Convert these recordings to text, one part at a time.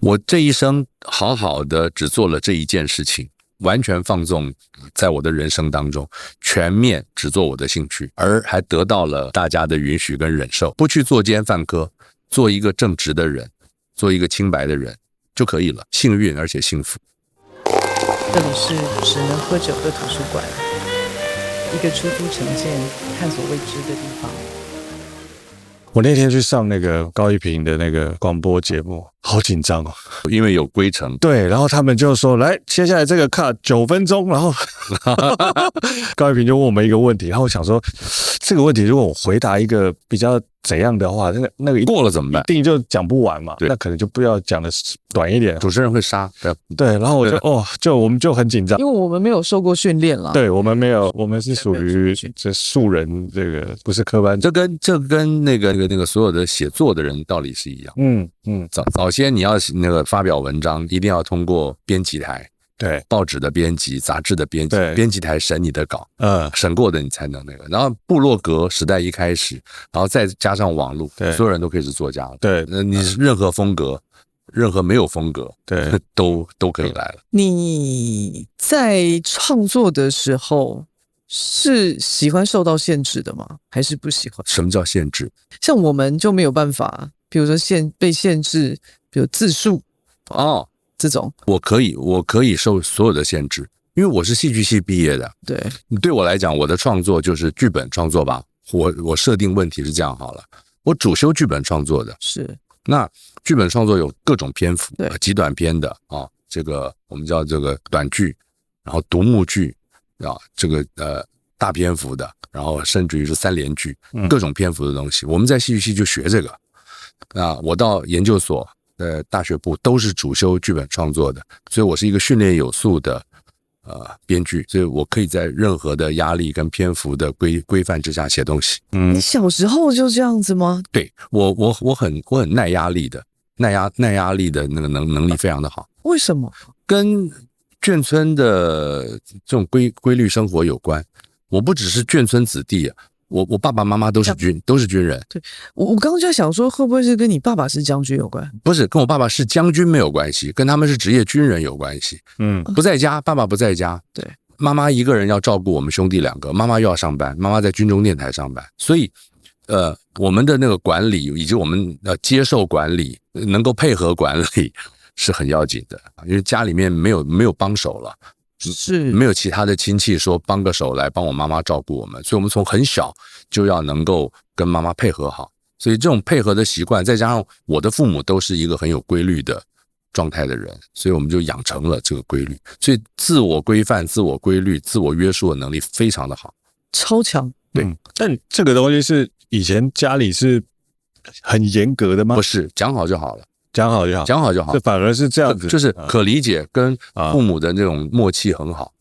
我这一生好好的只做了这一件事情，完全放纵在我的人生当中，全面只做我的兴趣，而还得到了大家的允许跟忍受，不去作奸犯科，做一个正直的人，做一个清白的人就可以了，幸运而且幸福。这里是只能喝酒的图书馆，一个出租成见、探索未知的地方。我那天去上那个高一平的那个广播节目，好紧张哦，因为有规程。对，然后他们就说，来，接下来这个 cut 9分钟，然后高一平就问我们一个问题，然后我想说，这个问题如果我回答一个比较怎样的话，那个过了怎么办？一定就讲不完嘛，那可能就不要讲的短一点，主持人会杀。对，然后我就我们就很紧张，因为我们没有受过训练啦。对，我们没有，我们是属于这素人，这个不是科班，这跟那个所有的写作的人道理是一样。早先你要那个发表文章，一定要通过编辑台。对，报纸的编辑、杂志的编辑，编辑台审你的稿，审过的你才能那个。然后部落格时代一开始，然后再加上网络，所有人都可以是作家了。对，你任何风格，任何没有风格，对，都可以来了。你在创作的时候是喜欢受到限制的吗？还是不喜欢？什么叫限制？像我们就没有办法，比如说被限制，比如字数这种，我可以受所有的限制，因为我是戏剧系毕业的。对我来讲，我的创作就是剧本创作吧。我设定问题是这样好了，我主修剧本创作的。是，那剧本创作有各种篇幅，极短篇的这个我们叫这个短剧，然后独幕剧这个大篇幅的，然后甚至于是3连剧，各种篇幅的东西。我们在戏剧系就学这个。我到研究所。大学部都是主修剧本创作的，所以我是一个训练有素的编剧，所以我可以在任何的压力跟篇幅的规范之下写东西。你小时候就这样子吗？对，我很耐压力的，耐压力的那个能力非常的好。为什么？跟眷村的这种规律生活有关。我不只是眷村子弟啊。我爸爸妈妈都是军人。对，我刚刚就在想说，会不会是跟你爸爸是将军有关？不是，跟我爸爸是将军没有关系，跟他们是职业军人有关系。不在家，爸爸不在家，对，妈妈一个人要照顾我们兄弟2个，妈妈又要上班，妈妈在军中电台上班，所以我们的那个管理以及我们接受管理，能够配合管理是很要紧的，因为家里面没有帮手了。是没有其他的亲戚说帮个手来帮我妈妈照顾我们，所以我们从很小就要能够跟妈妈配合好，所以这种配合的习惯，再加上我的父母都是一个很有规律的状态的人，所以我们就养成了这个规律，所以自我规范、自我规律、自我约束的能力非常的好，超强。对，但这个东西是以前家里是很严格的吗？不是，讲好就好了。讲好就好，这反而是这样子，就是可理解，跟父母的那种默契很好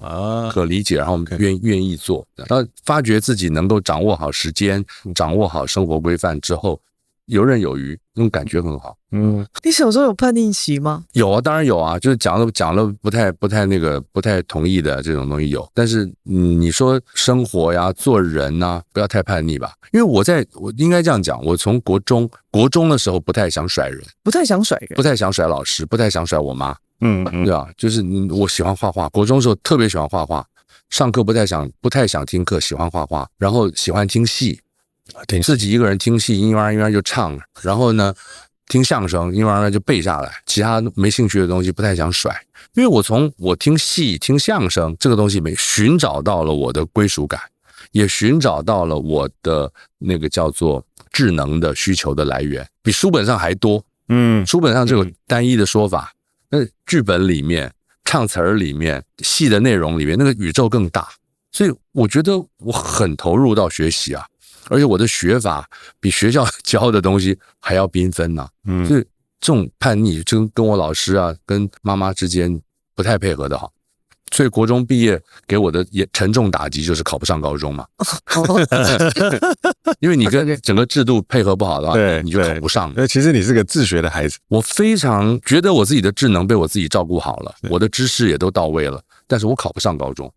可理解，然后我们愿意做，然后发觉自己能够掌握好时间，掌握好生活规范之后，游刃有余，那种感觉很好。你小时候有叛逆期吗？有啊，当然有啊，就是讲了不太同意的这种东西有，但是你说生活呀、做人啊，不要太叛逆吧，因为我应该这样讲，我从国中的时候不太想甩人，不太想甩老师，不太想甩我妈，对吧？就是我喜欢画画，国中的时候特别喜欢画画，上课不太想听课，喜欢画画，然后喜欢听戏。自己一个人听戏，嘤嘤就唱，然后呢，听相声，嘤嘤就背下来，其他没兴趣的东西不太想甩，因为我听戏、听相声这个东西寻找到了我的归属感，也寻找到了我的那个叫做智能的需求的来源，比书本上还多。书本上这个单一的说法，那剧本里面、唱词儿里面、戏的内容里面，那个宇宙更大，所以我觉得我很投入到学习啊。而且我的学法比学校教的东西还要缤纷呐，所以这种叛逆就跟我老师啊、跟妈妈之间不太配合的好，所以国中毕业给我的沉重打击就是考不上高中嘛，因为你跟整个制度配合不好的话，你就考不上。其实你是个自学的孩子，我非常觉得我自己的智能被我自己照顾好了，我的知识也都到位了。但是我考不上高中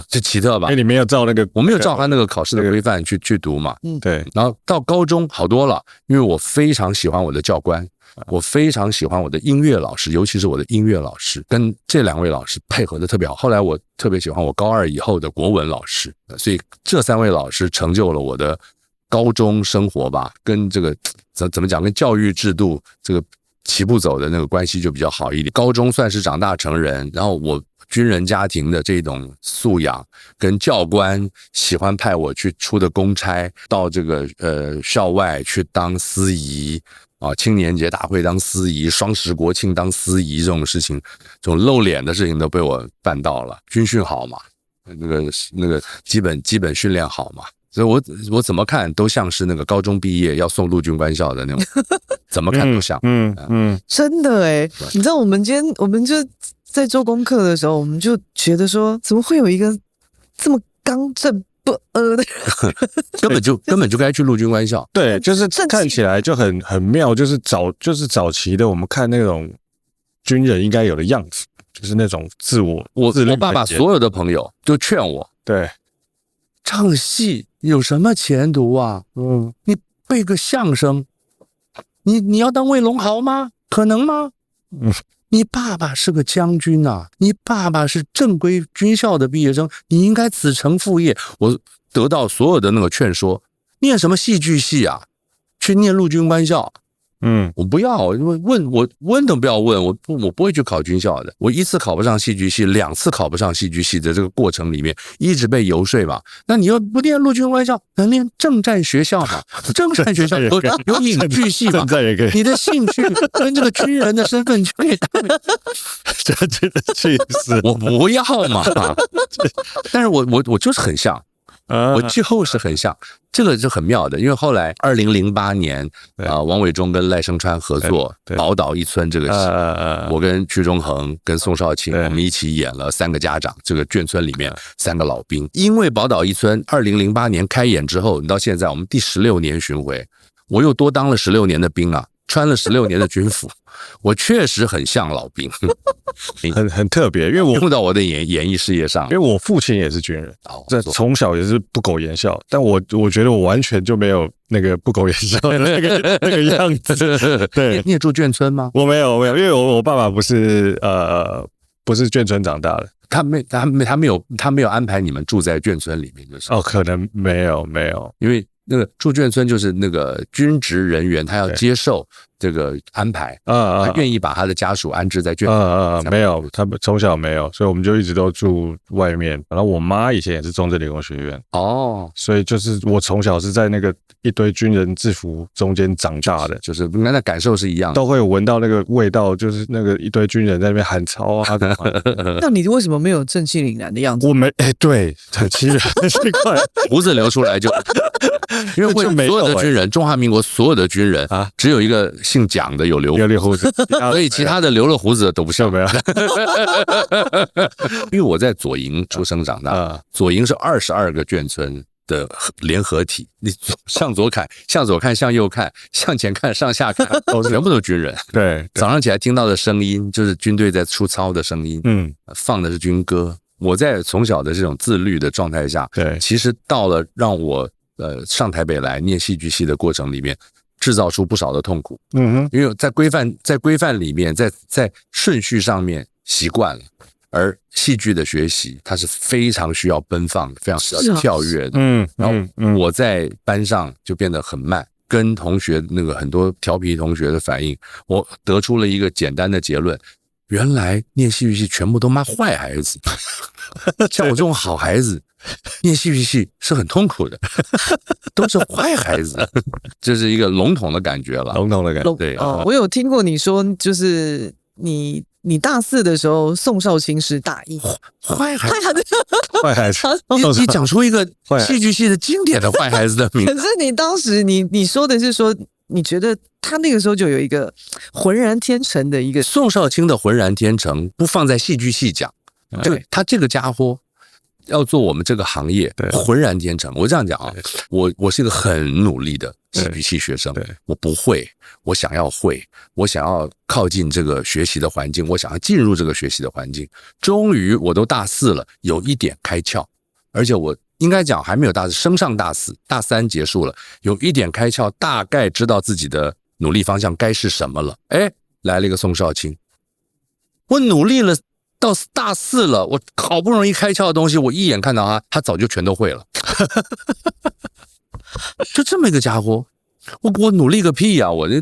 这奇特吧？因为你没有照我没有照他那个考试的规范去读嘛。对。然后到高中好多了，因为我非常喜欢我的教官，我非常喜欢我的音乐老师，尤其是我的音乐老师，跟这2位老师配合的特别好。后来我特别喜欢我高2以后的国文老师，所以这3位老师成就了我的高中生活吧，跟这个怎么讲，跟教育制度这个齐步走的那个关系就比较好一点。高中算是长大成人，然后我军人家庭的这种素养，跟教官喜欢派我去出的公差，到这个校外去当司仪啊，青年节大会当司仪，双十国庆当司仪，这种事情，这种露脸的事情都被我办到了。军训好嘛，那个基本训练好嘛。所以我怎么看都像是那个高中毕业要送陆军官校的那种，怎么看都像。真的哎，你知道我们就在做功课的时候，我们就觉得说，怎么会有一个这么刚正不阿的人？根本就该去陆军官校。对，就是看起来就很妙，就是早期的我们看那种军人应该有的样子，就是那种我爸爸所有的朋友都劝我，对，唱戏有什么前途啊？你背个相声，你要当魏龙豪吗？可能吗？你爸爸是个将军啊，你爸爸是正规军校的毕业生，你应该子承父业。我得到所有的那个劝说，念什么戏剧系啊？去念陆军官校。我不要，问都不要问，我不会去考军校的。我1次考不上戏剧系，2次考不上戏剧系的这个过程里面，一直被游说嘛。那你要不念陆军官校，能念政战学校嘛？政战学校有影剧系嘛？你的兴趣跟这个军人的身份就可以搭配。这真的气死我不要嘛！但是我就是很像。我就是很像，这个就很妙的，因为后来2008年王伟忠跟赖声川合作《宝岛一村》这个戏，我跟屈中恒跟宋少卿我们一起演了3个家长，这个眷村里面3个老兵。因为《宝岛一村》2008年开演之后，你到现在我们第16年巡回，我又多当了16年的兵啊，穿了16年的军服，我确实很像老兵。很特别，因为我用到我的演艺事业上，因为我父亲也是军人，这从小也是不苟言笑，但我觉得我完全就没有那个不苟言笑的那个样子。对，你也住眷村吗？我没有，因为我爸爸不是眷村长大的，他没有安排你们住在眷村里面，就是可能没有，因为那个住眷村就是那个军职人员，他要接受这个安排，他愿意把他的家属安置在眷村。没有，他们从小没有，所以我们就一直都住外面。然后我妈以前也是中正理工学院，所以就是我从小是在那个一堆军人制服中间长大的，就是那感受是一样的，都会闻到那个味道，就是那个一堆军人在那边喊操啊。那你为什么没有正气凛然的样子？我没，对，很奇怪，胡子留出来就。因为所有的军人，中华民国所有的军人只有一个姓蒋的有留胡子，所以其他的留了胡子的都不像。没有。因为我在左营出生长大，左营是22个眷村的联合体，你向左看，向右看，向前看，上下看，全部都是军人。对，早上起来听到的声音就是军队在出操的声音，放的是军歌。我在从小的这种自律的状态下，对，其实到了让我上台北来念戏剧系的过程里面，制造出不少的痛苦。因为在规范里面，在顺序上面习惯了，而戏剧的学习它是非常需要奔放的，非常需要跳跃的。然后我在班上就变得很慢，跟同学那个很多调皮同学的反应，我得出了一个简单的结论：原来念戏剧系全部都妈坏孩子，像我这种好孩子念戏剧系是很痛苦的，都是坏孩子，这是一个笼统的感觉了。对。我有听过你说，就是你大4的时候，宋少卿是大1，坏孩子，你讲出一个戏剧系的经典的坏孩子的名字。可是你当时你说的是说，你觉得他那个时候就有一个浑然天成的一个宋少卿的浑然天成，不放在戏剧系讲，他这个家伙要做我们这个行业，浑然天成。我这样讲啊，我是一个很努力的戏剧系学生，我不会，我想要会，我想要靠近这个学习的环境，我想要进入这个学习的环境。终于我都大4了，有一点开窍，而且我应该讲还没有升上大4，大3结束了，有一点开窍，大概知道自己的努力方向该是什么了。哎，来了一个宋少卿，我努力了到大4了，我好不容易开窍的东西，我一眼看到他早就全都会了。就这么一个家伙，我努力个屁呀！我这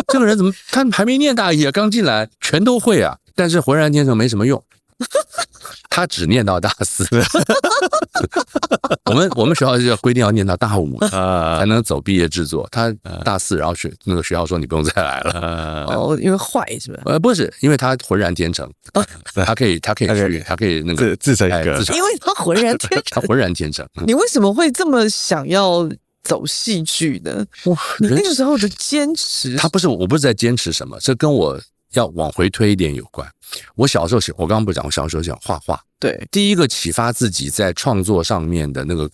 这个人怎么他还没念大一啊，刚进来全都会啊，但是浑然天成没什么用。他只念到大4，我们学校就规定要念到大5才能走毕业制作。他大4，然后那个学校说你不用再来了。哦，因为坏是吧？不是，因为他浑然天成，他可以那个自成一格，因为他浑然天成，他浑然天成。你为什么会这么想要走戏剧呢？你那个时候的坚持，我不是在坚持什么，这跟我要往回推一点有关。我小时候我刚刚不是讲，我小时候想画画。对，第一个启发自己在创作上面的那个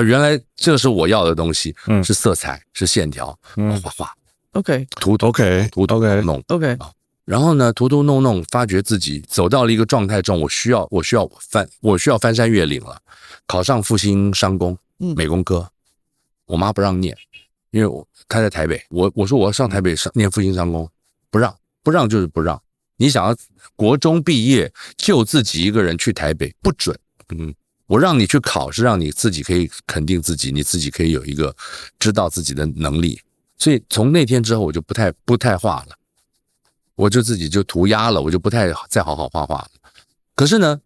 原来这是我要的东西，是色彩，是线条，画画。OK， 涂弄 OK， 然后呢，涂弄，发觉自己走到了一个状态中，我需要翻山越岭了，考上复兴商工美工科，我妈不让念，因为她在台北，我说我要上台北念复兴商工，不让就是不让。你想要国中毕业就自己一个人去台北不准，我让你去考是让你自己可以肯定自己，你自己可以有一个知道自己的能力。所以从那天之后我就不太画了，我就自己就涂鸦了，我就不太再好好画画了。可是呢，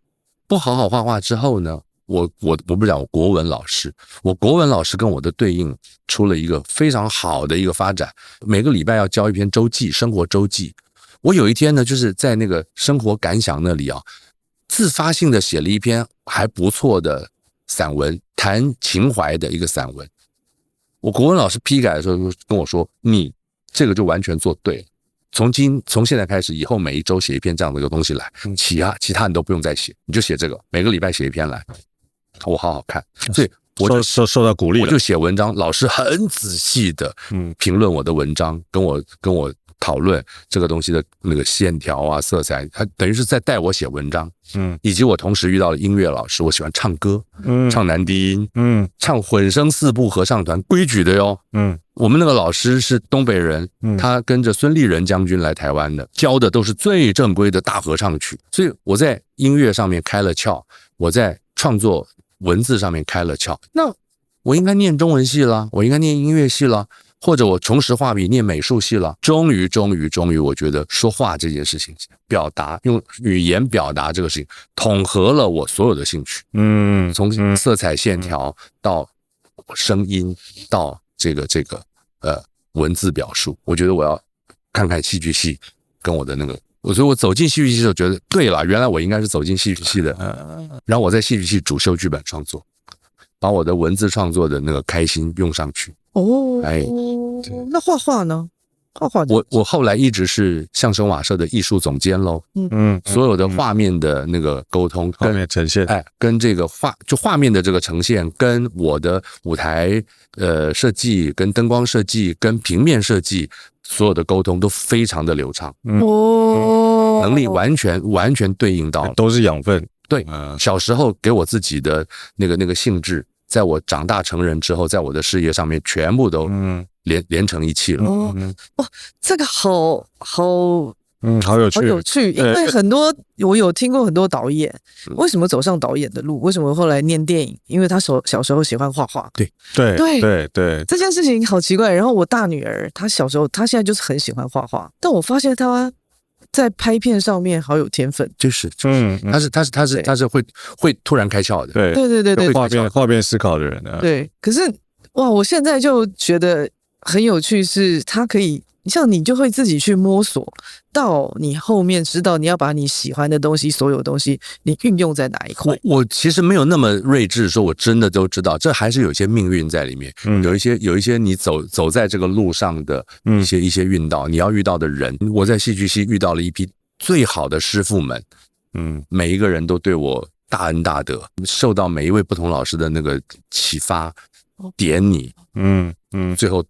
不好好画画之后呢，我不是讲我国文老师跟我的对应出了一个非常好的一个发展，每个礼拜要交一篇周记，生活周记。我有一天呢，就是在那个生活感想那里啊，自发性的写了一篇还不错的散文，谈情怀的一个散文。我国文老师批改的时候跟我说，你这个就完全做对了，从现在开始，以后每一周写一篇这样的一个东西来，其他你都不用再写，你就写这个，每个礼拜写一篇来，我好好看。所以我就受到鼓励了，我就写文章，老师很仔细的评论我的文章，跟我讨论这个东西的那个线条啊、色彩，他等于是在带我写文章。以及我同时遇到了音乐老师，我喜欢唱歌，唱男低音，唱混声4部合唱团，规矩的哟。我们那个老师是东北人，他跟着孙立人将军来台湾的，教的都是最正规的大合唱曲，所以我在音乐上面开了窍，我在创作文字上面开了窍。那我应该念中文系了，我应该念音乐系了，或者我重拾画笔念美术系了。终于，我觉得说话这件事情，表达用语言表达这个事情，统合了我所有的兴趣。从色彩线条到声音到这个文字表述，我觉得我要看看戏剧系跟我的那个。所以我走进戏剧系的时候觉得对了，原来我应该是走进戏剧系的。然后我在戏剧系主修剧本创作，把我的文字创作的那个开心用上去。那画画呢？画画我后来一直是相声瓦舍的艺术总监喽。所有的画面的那个沟通，画面呈现，跟这个画面的这个呈现，跟我的舞台设计、跟灯光设计、跟平面设计，所有的沟通都非常的流畅。能力完全对应到都是养分。对，小时候给我自己的那个兴致，在我长大成人之后，在我的事业上面全部都连成一气了。这个好有趣，好有趣。因为我有听过很多导演为什么走上导演的路，为什么后来念电影，因为他小时候喜欢画画。对，这件事情好奇怪。然后我大女儿她小时候，她现在就是很喜欢画画，但我发现她在拍片上面好有天分，就是他是会突然开窍的。对，画面思考的人啊。对，可是哇，我现在就觉得很有趣，是他可以像你就会自己去摸索，到你后面知道你要把你喜欢的东西，所有东西你运用在哪一块。我其实没有那么睿智，说我真的都知道，这还是有一些命运在里面。有一些你走在这个路上的一些运道，你要遇到的人。我在戏剧系遇到了一批最好的师傅们，每一个人都对我大恩大德，受到每一位不同老师的那个启发，点你，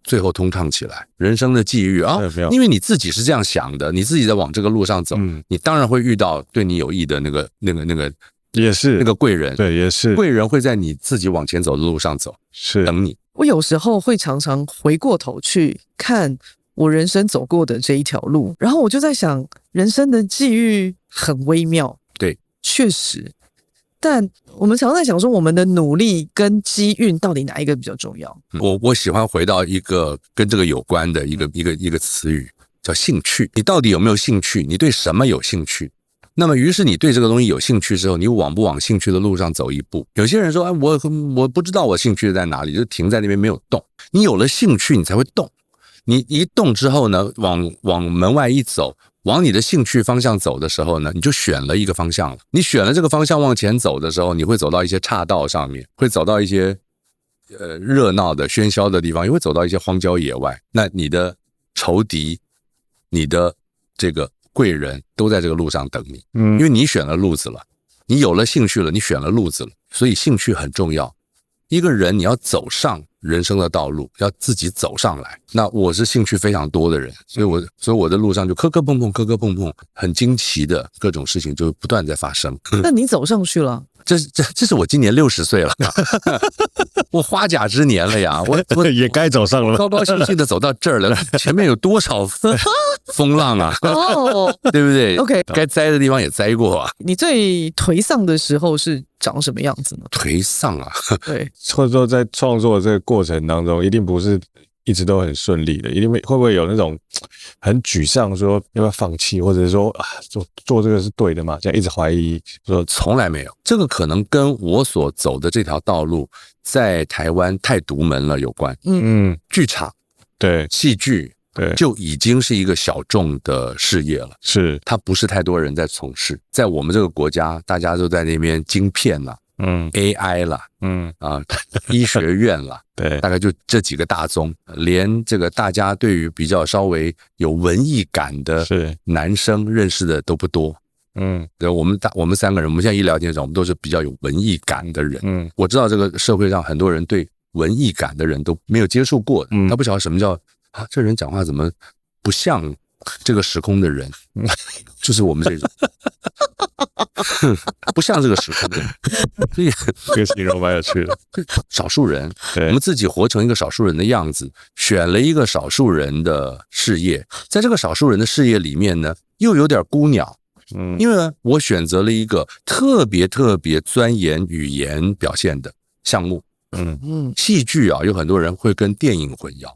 最后通畅起来，人生的际遇啊，因为你自己是这样想的，你自己在往这个路上走，你当然会遇到对你有益的那个也是那个贵人，对，也是贵人会在你自己往前走的路上走，是等你。我有时候会常常回过头去看我人生走过的这一条路，然后我就在想，人生的际遇很微妙，对，确实。但我们常常在想说，我们的努力跟机运到底哪一个比较重要？我喜欢回到一个跟这个有关的一个词语，叫兴趣。你到底有没有兴趣？你对什么有兴趣？那么，于是你对这个东西有兴趣之后，你往不往兴趣的路上走一步？有些人说，哎，我不知道我兴趣在哪里，就停在那边没有动。你有了兴趣，你才会动。你一动之后呢，往门外一走，往你的兴趣方向走的时候呢，你就选了一个方向了。你选了这个方向往前走的时候，你会走到一些岔道上面，会走到一些热闹的喧嚣的地方，也会走到一些荒郊野外。那你的仇敌，你的这个贵人都在这个路上等你，因为你选了路子了，你有了兴趣了，你选了路子了，所以兴趣很重要。一个人你要走上人生的道路，要自己走上来。那我是兴趣非常多的人，所以我的路上就磕磕碰碰，很惊奇的各种事情就不断在发生。那你走上去了？这是我今年60岁了，我花甲之年了呀，我也该走上了，高高兴兴的走到这儿了，前面有多少风浪啊，哦，对不对 OK 该栽的地方也栽过啊。你最颓丧的时候是长什么样子呢？颓丧啊，对，或者说在创作的这个过程当中，一定不是一直都很顺利的，一定会不会有那种很沮丧，说要不要放弃，或者是说啊，做这个是对的吗？这样一直怀疑，说从来没有。这个可能跟我所走的这条道路在台湾太独门了有关。剧场、对戏剧对，就已经是一个小众的事业了，是它不是太多人在从事。在我们这个国家，大家都在那边晶片啦、AI 啦、医学院啦，对，大概就这几个大宗，连这个大家对于比较稍微有文艺感的是男生认识的都不多。对，我们3个人，我们现在一聊天的时候，我们都是比较有文艺感的人。我知道这个社会上很多人对文艺感的人都没有接触过的，他不晓得什么叫啊，这人讲话怎么不像这个时空的人，就是我们这种不像这个时空的人，所以这个形容蛮有趣的。少数人，对我们自己活成一个少数人的样子，选了一个少数人的事业，在这个少数人的事业里面呢，又有点孤鸟。因为呢，我选择了一个特别钻研语言表现的项目。戏剧啊，有很多人会跟电影混淆，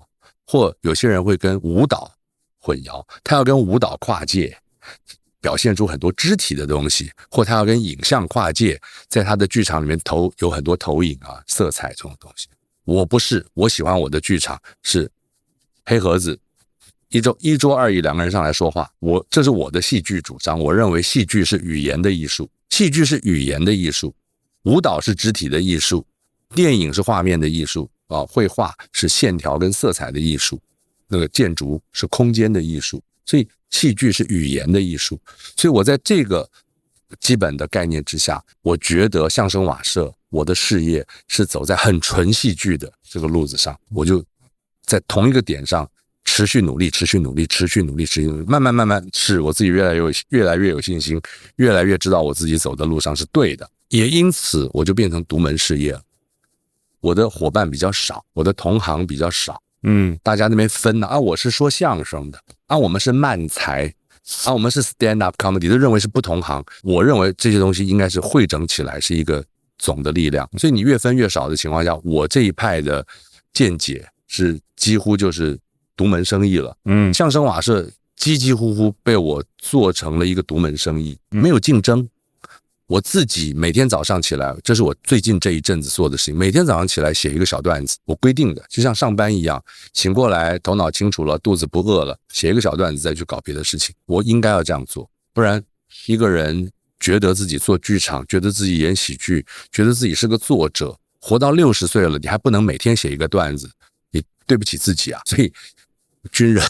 或有些人会跟舞蹈混淆，他要跟舞蹈跨界，表现出很多肢体的东西，或他要跟影像跨界，在他的剧场里面有很多投影啊、色彩这种东西。我不是，我喜欢我的剧场是黑盒子，一桌二椅2个人上来说话，这是我的戏剧主张。我认为戏剧是语言的艺术，戏剧是语言的艺术，舞蹈是肢体的艺术，电影是画面的艺术啊，绘画是线条跟色彩的艺术，那个建筑是空间的艺术，所以戏剧是语言的艺术。所以我在这个基本的概念之下，我觉得相声瓦舍我的事业是走在很纯戏剧的这个路子上，我就在同一个点上持续努力，慢慢是我自己越来越有信心，越来越知道我自己走的路上是对的，也因此我就变成独门事业了。我的伙伴比较少，我的同行比较少，大家那边分啊，我是说相声的啊，我们是漫才啊，我们是 stand up comedy， 都认为是不同行。我认为这些东西应该是汇整起来是一个总的力量，所以你越分越少的情况下，我这一派的见解是几乎就是独门生意了。相声瓦舍几乎被我做成了一个独门生意，没有竞争。我自己每天早上起来，这是我最近这一阵子做的事情，每天早上起来写一个小段子，我规定的，就像上班一样，醒过来头脑清楚了，肚子不饿了，写一个小段子再去搞别的事情，我应该要这样做。不然一个人觉得自己做剧场，觉得自己演喜剧，觉得自己是个作者，活到60岁了，你还不能每天写一个段子，你对不起自己啊。所以军人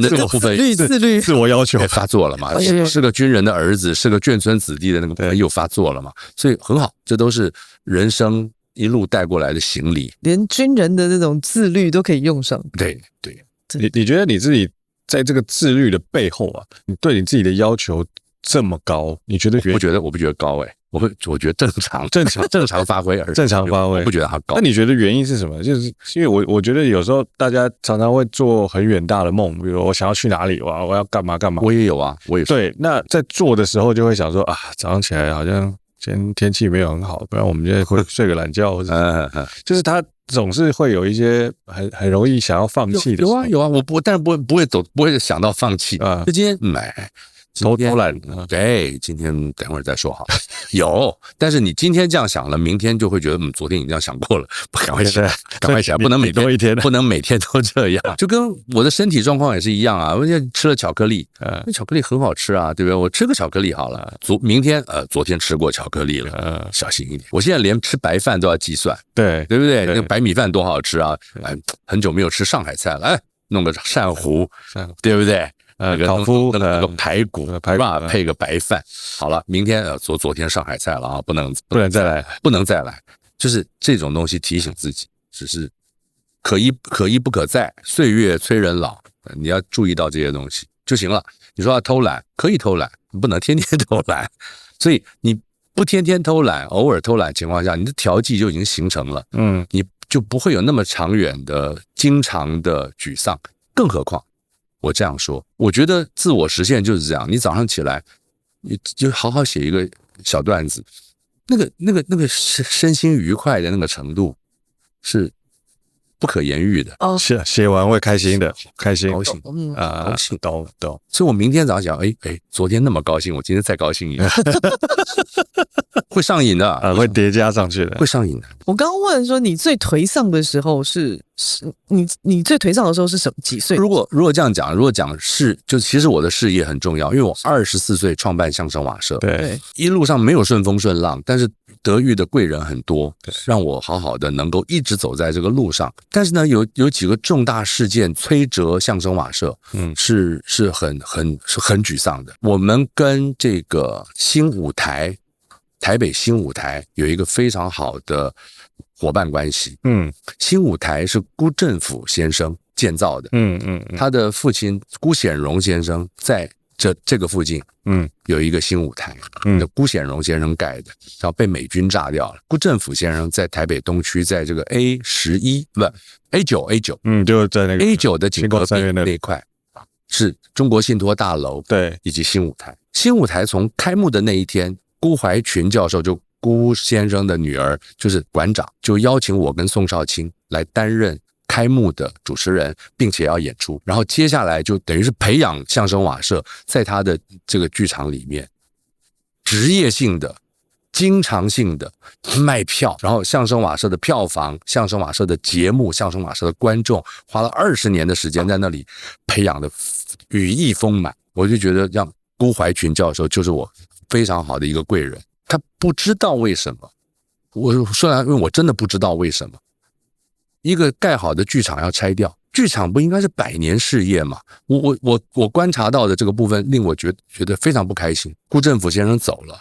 的这部分自律自我要求发作了嘛，是个军人的儿子，是个眷村子弟的那个部分又发作了嘛，所以很好，这都是人生一路带过来的行李，连军人的这种自律都可以用上。对，你觉得你自己在这个自律的背后啊，你对你自己的要求这么高？你觉得我不觉得高我觉得正常发挥而已，正常发挥，我不觉得它高。那你觉得原因是什么？就是因为我觉得有时候大家常常会做很远大的梦，比如我想要去哪里，我要干嘛干嘛。我也有啊，我也是。对，那在做的时候就会想说啊，早上起来好像今天天气没有很好，不然我们就会睡个懒觉，或者就是他总是会有一些很容易想要放弃的时候。有啊，但是不会想到放弃啊。就今天偷懒，对，今天等会儿再说好。有，但是你今天这样想了，明天就会觉得，昨天你这样想过了，赶快起来，不能每天都这样。就跟我的身体状况也是一样啊，我现在吃了巧克力，那巧克力很好吃啊，对不对？我吃个巧克力好了，明天昨天吃过巧克力了，小心一点。我现在连吃白饭都要计算，对不对？那个白米饭多好吃啊！很久没有吃上海菜了，弄个鳝糊，对不对？烤麸那个排骨配个白饭，好了，明天昨天上海菜了啊，不能再来，就是这种东西提醒自己，只是可一不可再，岁月催人老，你要注意到这些东西就行了。你说要偷懒，可以偷懒，不能天天偷懒，所以你不天天偷懒，偶尔偷懒情况下，你的调剂就已经形成了，你就不会有那么长远的、经常的沮丧，更何况。我这样说，我觉得自我实现就是这样。你早上起来，你就好好写一个小段子，那个身心愉快的那个程度是不可言喻的。写完会开心的，高兴高兴。懂。所以我明天早上想，昨天那么高兴，我今天再高兴一点，会上瘾的会叠加上去的，会上瘾的。我刚刚问说，你最颓丧的时候是你最颓丧的时候是什么？几岁？如果这样讲，就其实我的事业很重要，因为我24岁创办相声瓦舍，对，一路上没有顺风顺浪，但是得遇的贵人很多，让我好好的能够一直走在这个路上。但是呢，有几个重大事件摧折相声瓦舍，是很沮丧的。我们跟这个新舞台，台北新舞台有一个非常好的伙伴关系。新舞台是辜振甫先生建造的。他的父亲辜显荣先生在这个附近，有一个新舞台，辜显荣先生盖的，然后被美军炸掉了。辜振甫先生在台北东区，在这个 A11不 A9，就在那个 A9的景隔壁那一块，是中国信托大楼，对，以及新舞台。新舞台从开幕的那一天，辜怀群教授就辜先生的女儿，就是馆长，就邀请我跟宋少卿来担任开幕的主持人，并且要演出。然后接下来就等于是培养相声瓦舍在他的这个剧场里面职业性的、经常性的卖票，然后相声瓦舍的票房、相声瓦舍的节目、相声瓦舍的观众，花了20年的时间在那里培养的羽翼丰满。我就觉得让辜怀群教授就是我非常好的一个贵人。他不知道为什么，我说来，因为我真的不知道为什么一个盖好的剧场要拆掉。剧场不应该是100年事业吗？我观察到的这个部分令我觉得非常不开心。辜振甫先生走了，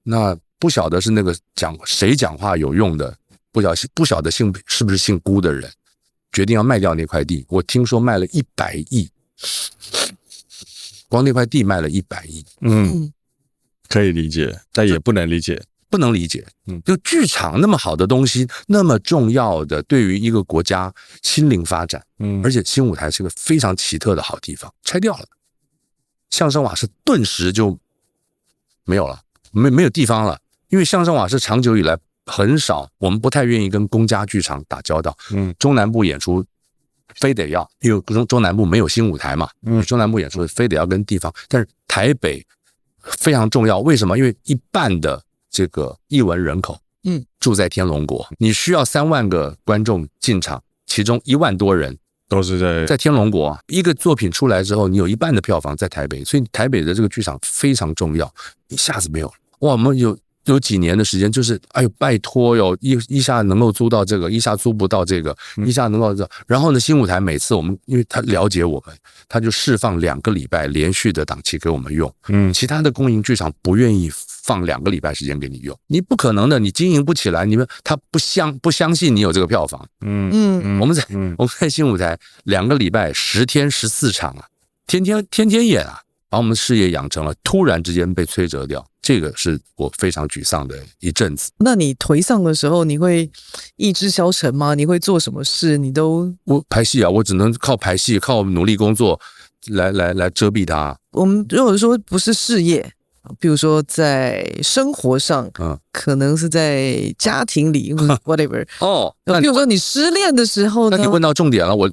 那不晓得是那个谁讲话有用的，不晓得是不是姓辜的人决定要卖掉那块地。我听说卖了100亿，光那块地卖了100亿。可以理解，但也不能理解。不能理解，就剧场那么好的东西，那么重要的，对于一个国家心灵发展，而且新舞台是个非常奇特的好地方，拆掉了，相声瓦舍顿时就没有了，没有地方了，因为相声瓦舍长久以来很少，我们不太愿意跟公家剧场打交道，中南部演出非得要，因为中南部没有新舞台嘛，中南部演出非得要跟地方，但是台北非常重要，为什么？因为一半的这个艺文人口，住在天龙国，你需要3万个观众进场，其中1万多人都是在天龙国。一个作品出来之后，你有1半的票房在台北，所以台北的这个剧场非常重要，一下子没有了。哇，我们有几年的时间，就是哎呦拜托哟，一下能够租到这个，一下租不到这个，一下能够这。然后呢，新舞台每次我们因为他了解我们，他就释放2个礼拜连续的档期给我们用。其他的公营剧场不愿意放2个礼拜时间给你用，你不可能的，你经营不起来，他不相信你有这个票房。我们在新舞台2个礼拜10天14场啊，天天演啊。把我们的事业养成了，突然之间被摧折掉，这个是我非常沮丧的一阵子。那你颓丧的时候，你会意志消沉吗？你会做什么事？你都我排戏啊，我只能靠排戏，靠努力工作来遮蔽它。我们如果说不是事业，比如说在生活上，可能是在家庭里，whatever。哦，比如说你失恋的时候呢？那你问到重点了，我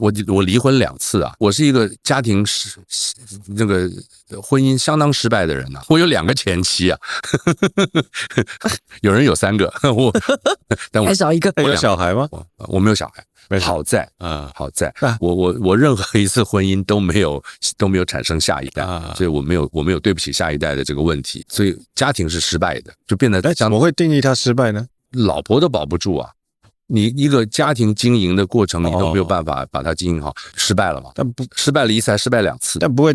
离婚2次啊，我是一个家庭那个婚姻相当失败的人呐、我有2个前妻啊，有人有3个，但我还少一个。有小孩吗？我没有小孩。好在好在我任何一次婚姻都没有产生下一代，所以我没有对不起下一代的这个问题，所以家庭是失败的，就变得怎么会定义它失败呢？老婆都保不住啊！你一个家庭经营的过程，你都没有办法把它经营好，失败了嘛？但不失败了1次，还失败2次，但不会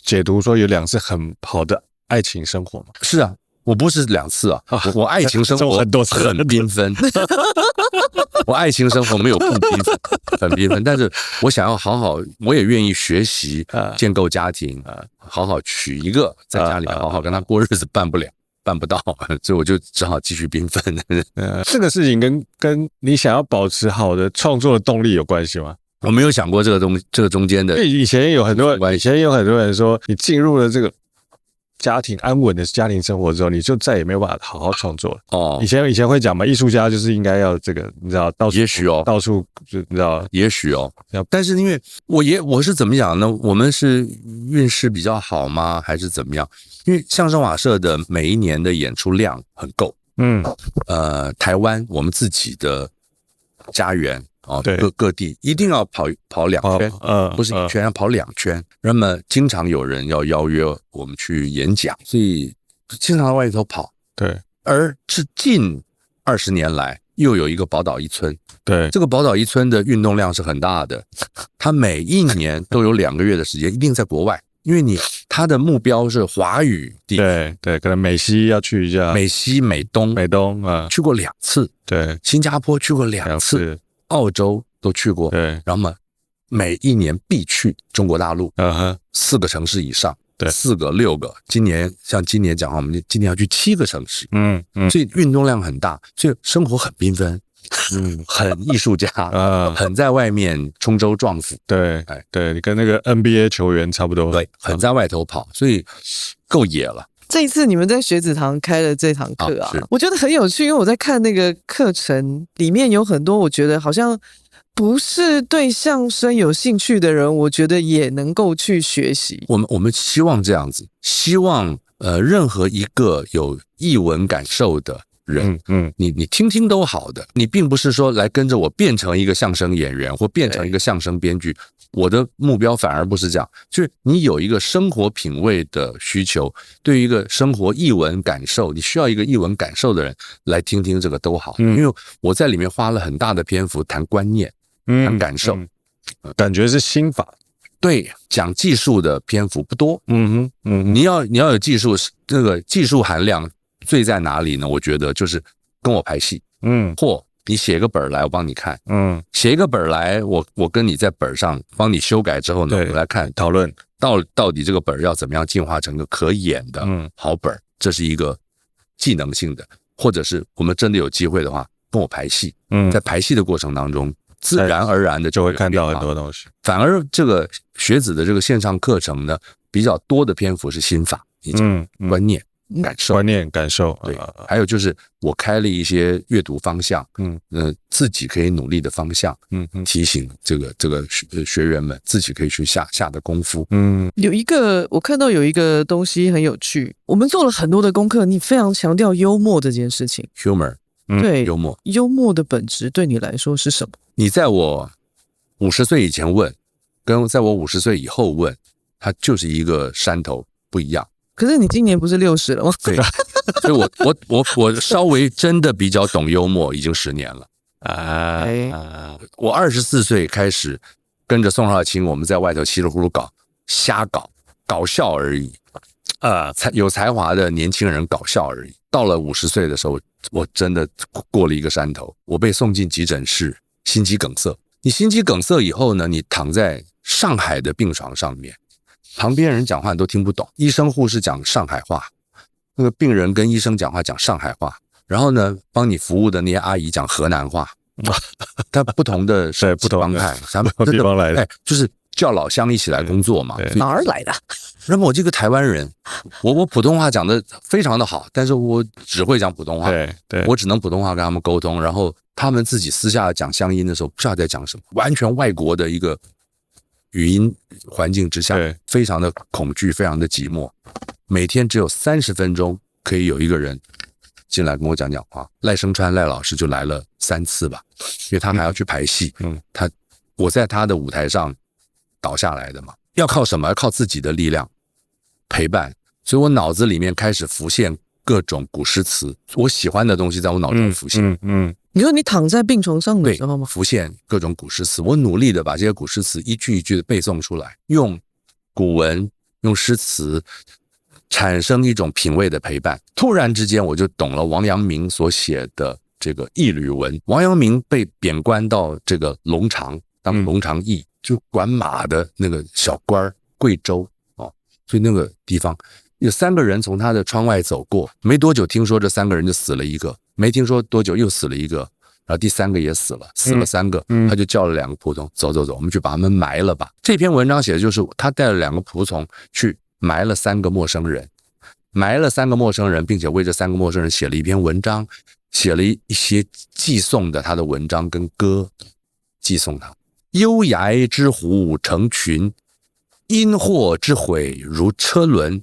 解读说有2次很好的爱情生活吗？是啊，我不是2次啊，我爱情生活很缤纷。我爱情生活没有很缤纷，但是我想要好好，我也愿意学习建构家庭，好好娶一个，在家里好好跟他过日子，办不到，所以我就只好继续缤纷。这个事情跟你想要保持好的创作的动力有关系吗？我没有想过这个中间的。以前有很多人说，你进入了这个家庭安稳的家庭生活之后，你就再也没有办法好好创作了。哦，以前会讲嘛，艺术家就是应该要这个，你知道，也许哦，到处就你知道，也许哦。但是因为我是怎么讲呢？我们是运势比较好吗？还是怎么样？因为相声瓦舍的每一年的演出量很够。台湾我们自己的家园。各地一定要跑2圈，不是1圈，要跑2圈。那么经常有人要邀约我们去演讲，所以经常在外头跑。对，而是近20年来又有一个宝岛一村。对，这个宝岛一村的运动量是很大的，他每一年都有2个月的时间一定在国外，因为他的目标是华语地。对，可能美西要去一下，美西、美东去过2次。对，新加坡去过2次。澳洲都去过，对，然后每一年必去中国大陆，4个城市以上，对，4个6个，今年讲话，我们今年要去7个城市，所以运动量很大，所以生活很缤纷，很艺术家，很在外面冲州撞府，对，你跟那个 NBA 球员差不多，对，很在外头跑，所以够野了。这一次你们在学子堂开了这堂课啊，我觉得很有趣，因为我在看那个课程里面有很多，我觉得好像不是对相声有兴趣的人，我觉得也能够去学习。我们希望这样子，希望任何一个有艺文感受的人，你听听都好的，你并不是说来跟着我变成一个相声演员或变成一个相声编剧。我的目标反而不是这样，就是你有一个生活品味的需求，对于一个生活艺文感受，你需要一个艺文感受的人来听听这个都好。因为我在里面花了很大的篇幅谈观念，谈感受，感觉是心法。对，讲技术的篇幅不多。你要有技术，这个技术含量最在哪里呢？我觉得就是跟我排戏，或你写个本来，我帮你看，写一个本来，我跟你在本上帮你修改之后呢，我来看讨论到底这个本要怎么样进化成个可演的好本，这是一个技能性的，或者是我们真的有机会的话，跟我排戏，在排戏的过程当中，自然而然的就会看到很多东西。反而这个学子的这个线上课程呢，比较多的篇幅是心法以及观念。感受，对，还有就是我开了一些阅读方向，自己可以努力的方向，提醒这个学员们自己可以去下的功夫。我看到有一个东西很有趣，我们做了很多的功课，你非常强调幽默这件事情 ，humor，对，幽默的本质对你来说是什么？你在我50岁以前问，跟在我50岁以后问，它就是一个山头不一样。可是你今年不是60了吗？对，所以我稍微真的比较懂幽默，已经10年了我24岁开始跟着宋少卿，我们在外头稀里糊涂瞎搞笑而已有才华的年轻人搞笑而已。到了50岁的时候，我真的过了一个山头，我被送进急诊室，心肌梗塞。你心肌梗塞以后呢，你躺在上海的病床上面。旁边人讲话你都听不懂，医生护士讲上海话，那个病人跟医生讲话讲上海话，然后呢，帮你服务的那些阿姨讲河南话，他不同的对不同的帮派，他们不同地方来的，就是叫老乡一起来工作嘛。哪儿来的？那么我这个台湾人，我普通话讲的非常的好，但是我只会讲普通话，对，我只能普通话跟他们沟通，然后他们自己私下讲乡音的时候，不知道在讲什么，完全外国的一个语音环境之下，非常的恐惧，非常的寂寞。每天只有30分钟可以有一个人进来跟我讲话。赖声川赖老师就来了3次吧，因为他还要去排戏，我在他的舞台上倒下来的嘛。要靠什么？要靠自己的力量陪伴。所以我脑子里面开始浮现各种古诗词，我喜欢的东西在我脑中浮现。你说你躺在病床上的时候吗？浮现各种古诗词，我努力的把这些古诗词一句一句的背诵出来，用古文，用诗词，产生一种品味的陪伴。突然之间，我就懂了王阳明所写的这个义吕文。王阳明被贬官到这个龙场当龙场驿，就管马的那个小官，贵州所以那个地方有3个人从他的窗外走过，没多久听说这3个人就死了一个，没听说多久又死了一个，然后第3个也死了3个，他就叫了2个仆从，走，我们去把他们埋了吧。这篇文章写的就是他带了2个仆从去埋了3个陌生人，并且为这3个陌生人写了一篇文章，写了一些寄送的他的文章跟歌，寄送他。幽崖之狐成群，因祸之悔如车轮，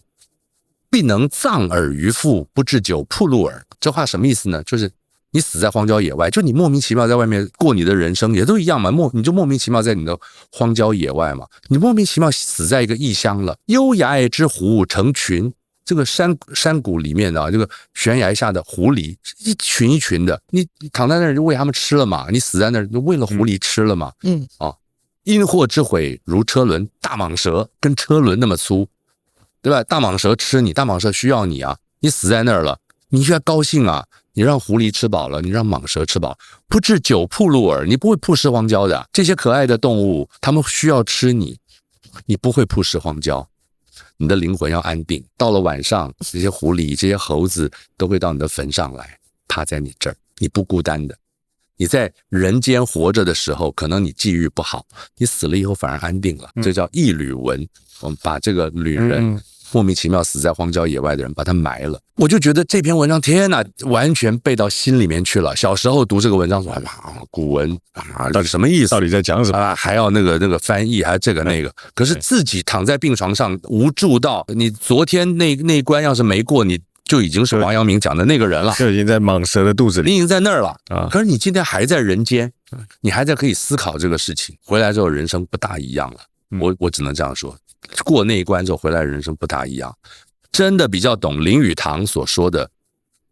必能葬尔于腹，不至久铺路耳。这话什么意思呢？就是你死在荒郊野外，就你莫名其妙在外面过你的人生也都一样嘛，你就莫名其妙在你的荒郊野外嘛，你莫名其妙死在一个异乡了。幽崖之狐成群，这个山谷里面的这个悬崖下的狐狸一群一群的，你躺在那儿就喂他们吃了嘛，你死在那儿就喂了狐狸吃了嘛。因祸之悔如车轮，大蟒蛇跟车轮那么粗，对吧？大蟒蛇吃你，大蟒蛇需要你啊，你死在那儿了，你需要高兴啊，你让狐狸吃饱了，你让蟒蛇吃饱，不至久铺路耳，你不会曝尸荒郊的。这些可爱的动物，它们需要吃你，你不会曝尸荒郊。你的灵魂要安定，到了晚上，这些狐狸、这些猴子都会到你的坟上来，趴在你这儿，你不孤单的。你在人间活着的时候，可能你际遇不好，你死了以后反而安定了，这叫义吕文。我们把这个旅人莫名其妙死在荒郊野外的人把他埋了。我就觉得这篇文章，天哪，完全背到心里面去了。小时候读这个文章说，古文到底什么意思？到底在讲什么？还要那个翻译，还这个那个。可是自己躺在病床上，无助到你昨天那一关要是没过，你就已经是王阳明讲的那个人了，就已经在蟒蛇的肚子里，你已经在那儿了啊！可是你今天还在人间，你还在可以思考这个事情。回来之后，人生不大一样了。我只能这样说，过那一关之后，回来人生不大一样。真的比较懂林语堂所说的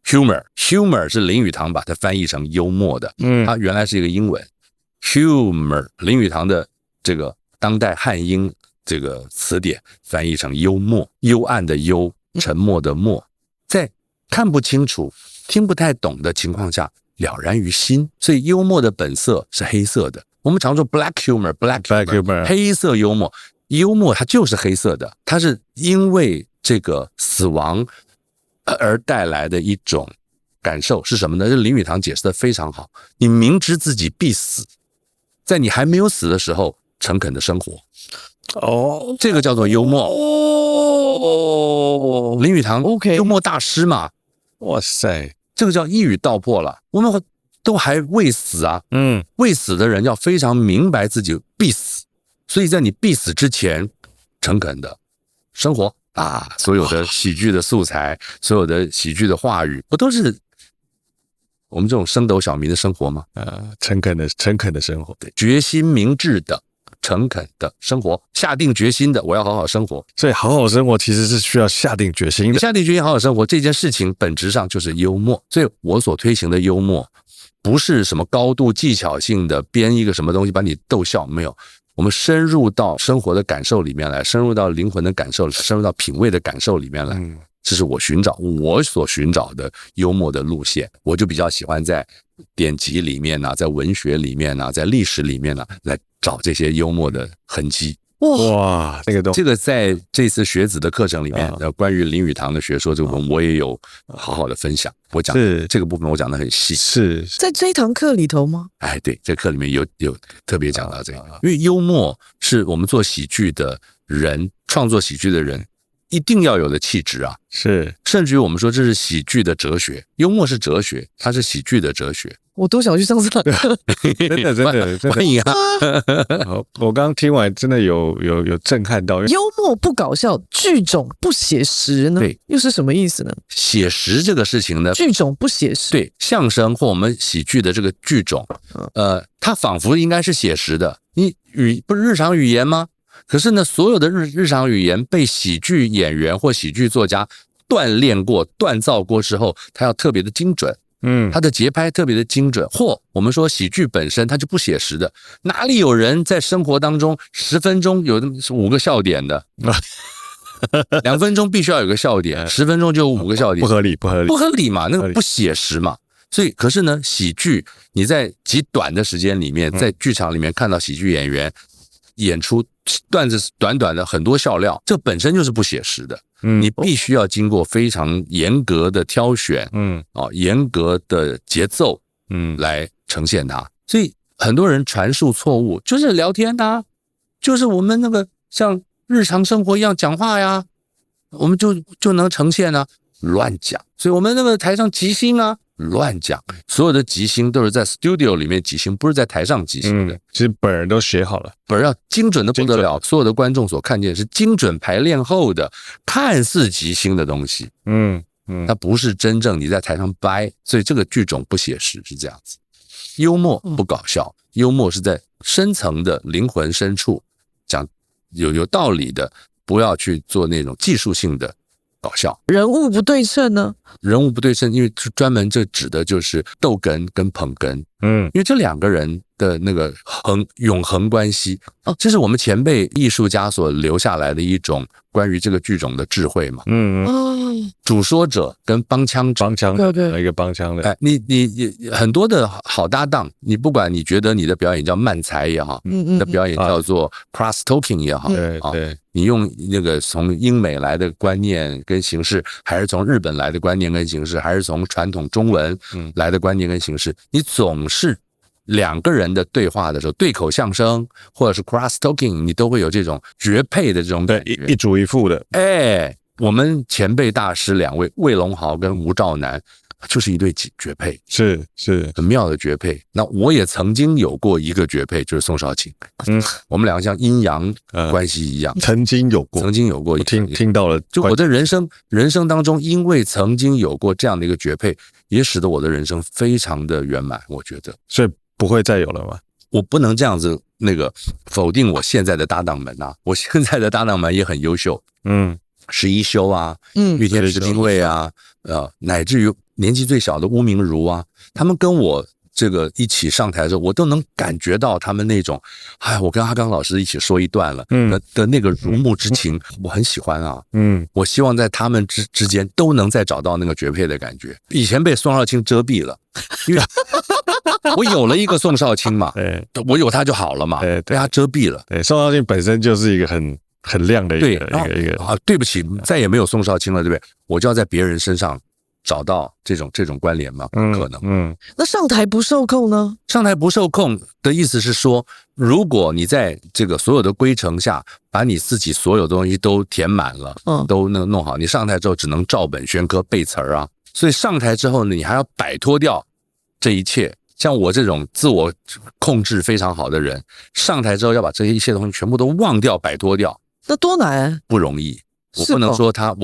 humor 是林语堂把它翻译成幽默的，它原来是一个英文 humor， 林语堂的这个当代汉英这个词典翻译成幽默，幽暗的幽，沉默的默。在看不清楚、听不太懂的情况下了然于心，所以幽默的本色是黑色的。我们常说 black humor， 黑色幽默，幽默它就是黑色的，它是因为这个死亡而带来的一种感受是什么呢？这林语堂解释的非常好，你明知自己必死，在你还没有死的时候，诚恳的生活。这个叫做幽默。林语堂幽默大师嘛，哇塞，这个叫一语道破了。我们都还未死啊，未死的人要非常明白自己必死，所以在你必死之前，诚恳的生活啊，所有的喜剧的素材，所有的喜剧的话语，不都是我们这种升斗小民的生活吗？诚恳的生活，决心明智的。诚恳的生活，下定决心的，我要好好生活。所以好好生活其实是需要下定决心的。你下定决心好好生活这件事情本质上就是幽默。所以我所推行的幽默不是什么高度技巧性的编一个什么东西把你逗笑，没有，我们深入到生活的感受里面来，深入到灵魂的感受，深入到品味的感受里面来。这是我所寻找的幽默的路线。我就比较喜欢在典籍里面啊，在文学里面啊，在历史里面啊，来找这些幽默的痕迹。哇，那个东西这个在这次学子的课程里面，啊关于林语堂的学说这个部分，我也有好好的分享。我讲是这个部分，我讲的很细。是在这一堂课里头吗？哎，对，这课里面有特别讲到这个，因为幽默是我们做喜剧的人、创作喜剧的人一定要有的气质啊。是，甚至于我们说这是喜剧的哲学，幽默是哲学，它是喜剧的哲学。我都想去上这堂课。真的欢迎啊！我刚刚听完真的有震撼到，因为幽默不搞笑，剧种不写实呢？对，又是什么意思呢？写实这个事情呢，剧种不写实，对相声或我们喜剧的这个剧种，它仿佛应该是写实的。你不是日常语言吗？可是呢，所有的日常语言被喜剧演员或喜剧作家锻炼过、锻造过之后，它要特别的精准。它的节拍特别的精准，或我们说喜剧本身它就不写实的，哪里有人在生活当中10分钟有5个笑点的？2分钟必须要有个笑点，10分钟就有5个笑点，不合理，不合理嘛，那个不写实嘛。所以，可是呢，喜剧你在极短的时间里面，在剧场里面看到喜剧演员演出段子短短的很多笑料，这本身就是不写实的。你必须要经过非常严格的挑选，严格的节奏，来呈现它。所以很多人传述错误，就是聊天啊，就是我们那个像日常生活一样讲话呀，我们就能呈现啊，乱讲。所以我们那个台上即兴啊，乱讲，所有的即兴都是在 studio 里面即兴，不是在台上即兴的。其实本人都写好了，本要精准的不得了，所有的观众所看见是精准排练后的看似即兴的东西。它不是真正你在台上掰，所以这个剧种不写实是这样子。幽默不搞笑，幽默是在深层的灵魂深处讲有道理的，不要去做那种技术性的搞笑。人物不对称呢？人物不对称，因为专门这指的就是逗哏跟捧哏。因为这2个人的那个永恒关系，这是我们前辈艺术家所留下来的一种关于这个剧种的智慧嘛。主说者跟帮腔者，一个帮腔的。哎，你很多的好搭档，你不管你觉得你的表演叫慢才也好，你的表演叫做 cross talking 也好，对，你用那个从英美来的观念跟形式，还是从日本来的观念跟形式，还是从传统中文来的观念跟形式，你总是2个人的对话的时候，对口相声或者是 cross talking， 你都会有这种绝配的这种感觉，一主一副的。我们前辈大师2位魏龙豪跟吴兆南就是一对绝配，是很妙的绝配。那我也曾经有过一个绝配，就是宋少卿。我们2个像阴阳关系一样，曾经有过我听到了。就我的人生当中，因为曾经有过这样的一个绝配，也使得我的人生非常的圆满。我觉得，所以不会再有了吗？我不能这样子否定我现在的搭档们啊，我现在的搭档们也很优秀。石一修啊，玉田石兵卫啊，乃至于年纪最小的巫明如啊，他们跟我这个一起上台的时候，我都能感觉到他们那种，我跟阿刚老师一起说一段了的那个如沐之情，我很喜欢啊。我希望在他们之间都能再找到那个绝配的感觉。以前被宋少卿遮蔽了，因为我有了一个宋少卿嘛，我有他就好了嘛，被他遮蔽了。宋少卿本身就是一个很亮的一个对不起，再也没有宋少卿了，对不对？我就要在别人身上找到这种关联吗？不可能。那上台不受控呢？上台不受控的意思是说，如果你在这个所有的规程下，把你自己所有的东西都填满了，都弄好，你上台之后只能照本宣科背词儿啊。所以上台之后呢，你还要摆脱掉这一切。像我这种自我控制非常好的人，上台之后要把这一切东西全部都忘掉、摆脱掉。那多难？不容易。我不能说他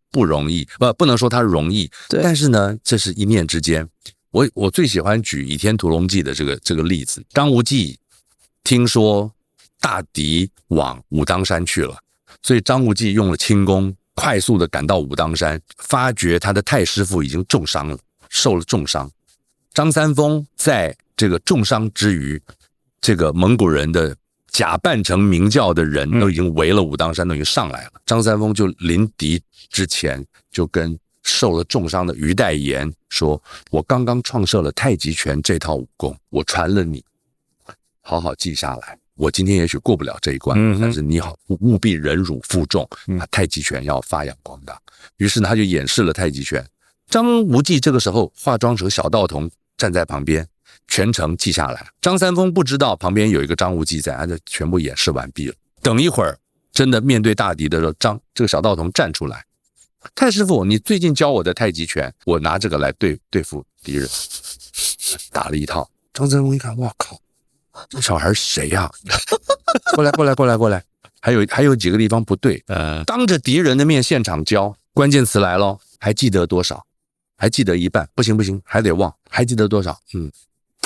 不容易，不能说他容易。但是呢，这是一念之间。我最喜欢举《倚天屠龙记》的这个例子。张无忌听说大敌往武当山去了，所以张无忌用了轻功，快速的赶到武当山，发觉他的太师傅已经重伤了，受了重伤。张三丰在这个重伤之余，这个蒙古人的假扮成明教的人都已经围了武当山，都已经上来了。张三丰就临敌之前就跟受了重伤的于代言说：“我刚刚创设了太极拳这套武功，我传了你，好好记下来。我今天也许过不了这一关，但是你好，务必忍辱负重，把太极拳要发扬光大。于是呢，他就演示了太极拳。张无忌这个时候化妆成小道童站在旁边，全程记下来。张三丰不知道旁边有一个张无忌在，他就全部演示完毕了。等一会儿真的面对大敌的时候，这个小道童站出来，太师傅，你最近教我的太极拳，我拿这个来对付敌人，打了一套。张三丰一看，哇靠，这小孩谁呀？过来，还有几个地方不对，当着敌人的面现场教，关键词来咯，还记得多少？还记得一半，不行，还得忘，还记得多少？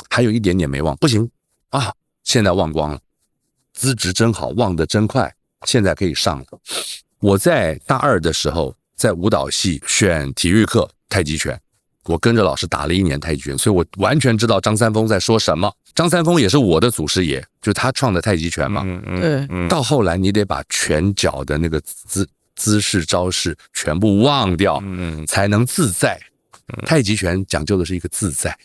还有一点点没忘，不行啊，现在忘光了，资质真好，忘得真快，现在可以上了。我在大2的时候，在舞蹈系选体育课太极拳，我跟着老师打了1年太极拳，所以我完全知道张三丰在说什么。张三丰也是我的祖师爷，就是他创的太极拳嘛。对，到后来你得把拳脚的那个姿势招式全部忘掉，才能自在。太极拳讲究的是一个自在，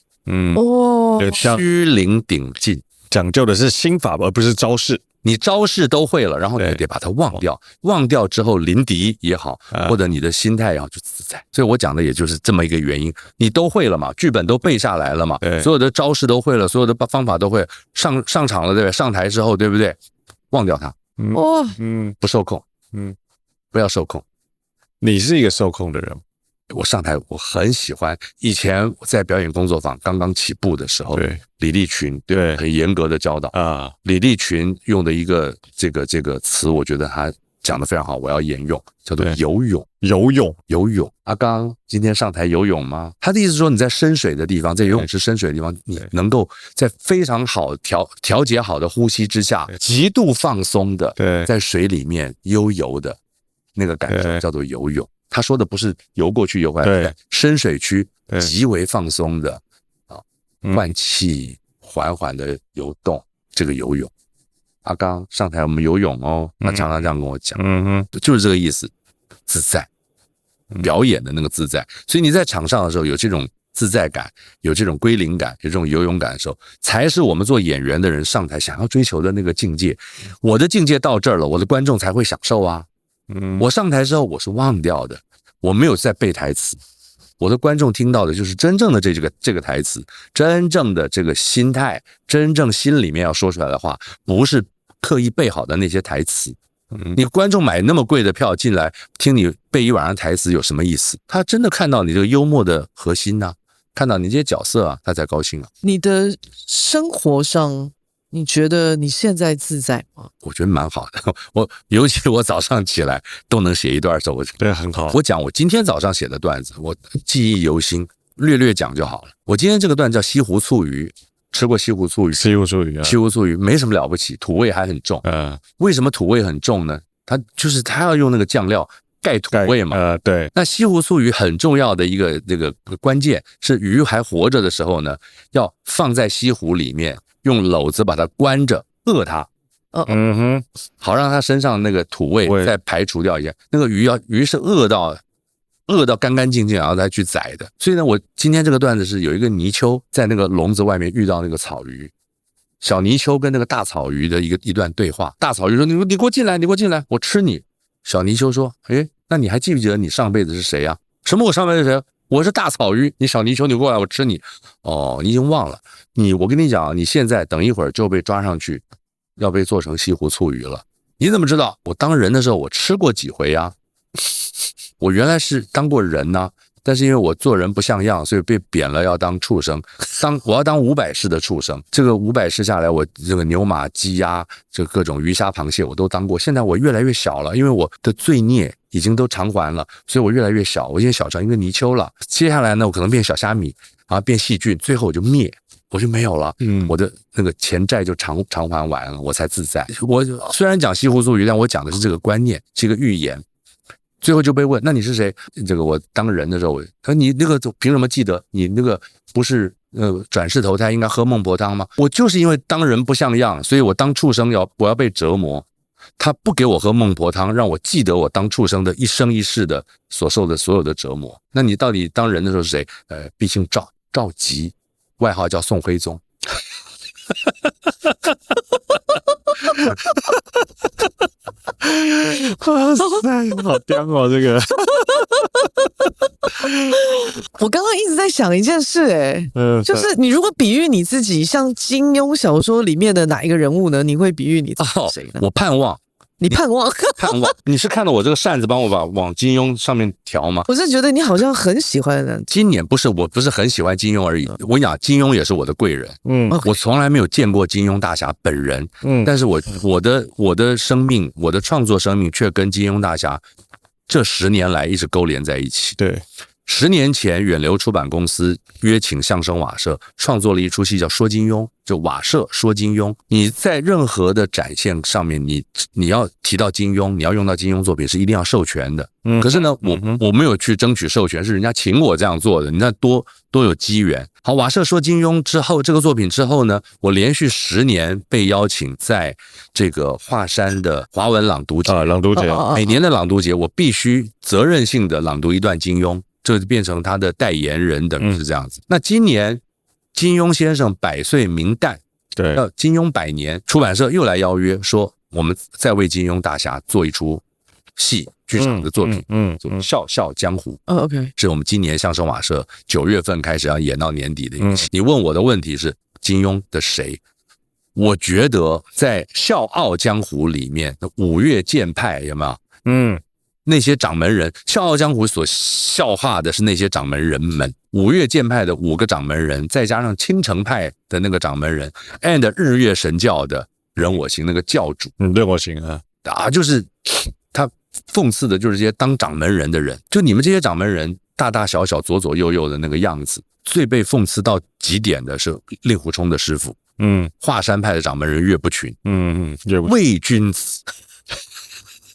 虚灵顶劲，讲究的是心法而不是招式。你招式都会了，然后你得把它忘掉，忘掉之后临敌也好，或者你的心态也好，就自在。所以我讲的也就是这么一个原因，你都会了嘛，剧本都背下来了嘛，所有的招式都会了，所有的方法都会，上场了，对不对？上台之后，对不对？忘掉它，不受控，不要受控。你是一个受控的人。我上台我很喜欢，以前在表演工作坊刚刚起步的时候，李立群对很严格的教导啊。李立群用的一个这个词，我觉得他讲的非常好，我要沿用，叫做游泳。游泳。阿刚今天上台游泳吗？他的意思是说你在深水的地方，在游泳池深水的地方，你能够在非常好调节好的呼吸之下，极度放松的，在水里面悠游的那个感受叫做游泳。他说的不是游过去游回来，深水区极为放松的换气缓缓的游动，这个游泳。阿刚上台我们游泳哦，他常常这样跟我讲，就是这个意思，自在，表演的那个自在。所以你在场上的时候有这种自在感，有这种归零感，有这种游泳感的时候，才是我们做演员的人上台想要追求的那个境界。我的境界到这儿了，我的观众才会享受啊。我上台之后我是忘掉的，我没有在背台词，我的观众听到的就是真正的这个台词，真正的这个心态，真正心里面要说出来的话，不是刻意背好的那些台词。你观众买那么贵的票进来听你背一晚上台词有什么意思？他真的看到你这个幽默的核心啊，看到你这些角色啊，他才高兴啊。你的生活上你觉得你现在自在吗？我觉得蛮好的，尤其我早上起来都能写一段手，对，很好。我讲我今天早上写的段子，我记忆犹新，略讲就好了。我今天这个段叫西湖醋鱼，吃过西湖醋鱼？西湖醋鱼没什么了不起，土味还很重。为什么土味很重呢？它要用那个酱料盖土味嘛。对。那西湖醋鱼很重要的一个这个关键是鱼还活着的时候呢，要放在西湖里面。用篓子把它关着，饿它，好让它身上那个土味再排除掉一下。那个鱼是饿到干干净净，然后再去宰的。所以呢，我今天这个段子是有一个泥鳅在那个笼子外面遇到那个草鱼，小泥鳅跟那个大草鱼的一段对话。大草鱼说：“你给我进来，我吃你。”小泥鳅说：“哎，那你还记不记得你上辈子是谁呀？”什么？我上辈子是谁？我是大草鱼，你小泥鳅，你过来，我吃你。哦，你已经忘了。我跟你讲，你现在等一会儿就被抓上去，要被做成西湖醋鱼了。你怎么知道？我当人的时候，我吃过几回呀？我原来是当过人呢，但是因为我做人不像样，所以被贬了，要当畜生。我要当500世的畜生。这个500世下来，我这个牛马鸡鸭，这各种鱼虾螃蟹我都当过。现在我越来越小了，因为我的罪孽已经都偿还了，所以我越来越小。我已经小成一个泥鳅了。接下来呢，我可能变小虾米啊，变细菌，最后我就灭。我就没有了，我的那个钱债就偿还完了，我才自在。我虽然讲西湖醋鱼，但我讲的是这个观念，是一个寓言。最后就被问，那你是谁？这个我当人的时候，他说你那个凭什么记得？你那个不是转世投胎应该喝孟婆汤吗？我就是因为当人不像样，所以我当畜生我要被折磨。他不给我喝孟婆汤，让我记得我当畜生的一生一世的所受的所有的折磨。那你到底当人的时候是谁？毕姓赵吉。外号叫宋徽宗。哇塞，好屌哦！这个，我刚刚一直在想一件事、就是你如果比喻你自己像金庸小说里面的哪一个人物呢？你会比喻你自己谁呢？我盼望。你盼望盼望，你是看到我这个扇子帮我往金庸上面调吗？我是觉得你好像很喜欢今年我不是很喜欢金庸而已，我跟你讲，金庸也是我的贵人。我从来没有见过金庸大侠本人。但是我的生命，我的创作生命却跟金庸大侠这10年来一直勾连在一起。对。10年前，远流出版公司约请相声瓦舍创作了一出戏叫《说金庸》，就瓦舍说金庸。你在任何的展现上面，你要提到金庸，你要用到金庸作品是一定要授权的。可是呢，我没有去争取授权，是人家请我这样做的。你看多有机缘。好，瓦舍说金庸之后，这个作品之后呢，我连续10年被邀请在这个华山的华文朗读节，每年的朗读节，我必须责任性的朗读一段金庸。这就变成他的代言人，等于是这样子。那今年金庸先生100岁冥诞，对，要金庸100年，出版社又来邀约说，我们再为金庸大侠做一出戏，剧场的作品，笑笑江湖。OK， 是我们今年相声瓦舍9月份开始要演到年底的一个戏。你问我的问题是金庸的谁？我觉得在《笑傲江湖》里面的五岳剑派有没有？那些掌门人，《笑傲江湖》所笑话的是那些掌门人们，五岳剑派的5个掌门人，再加上青城派的那个掌门人 ，and 日月神教的任我行那个教主，任我行就是他讽刺的就是这些当掌门人的人，就你们这些掌门人大大小小左左右右的那个样子，最被讽刺到极点的是令狐冲的师傅，华山派的掌门人岳不群，伪君子，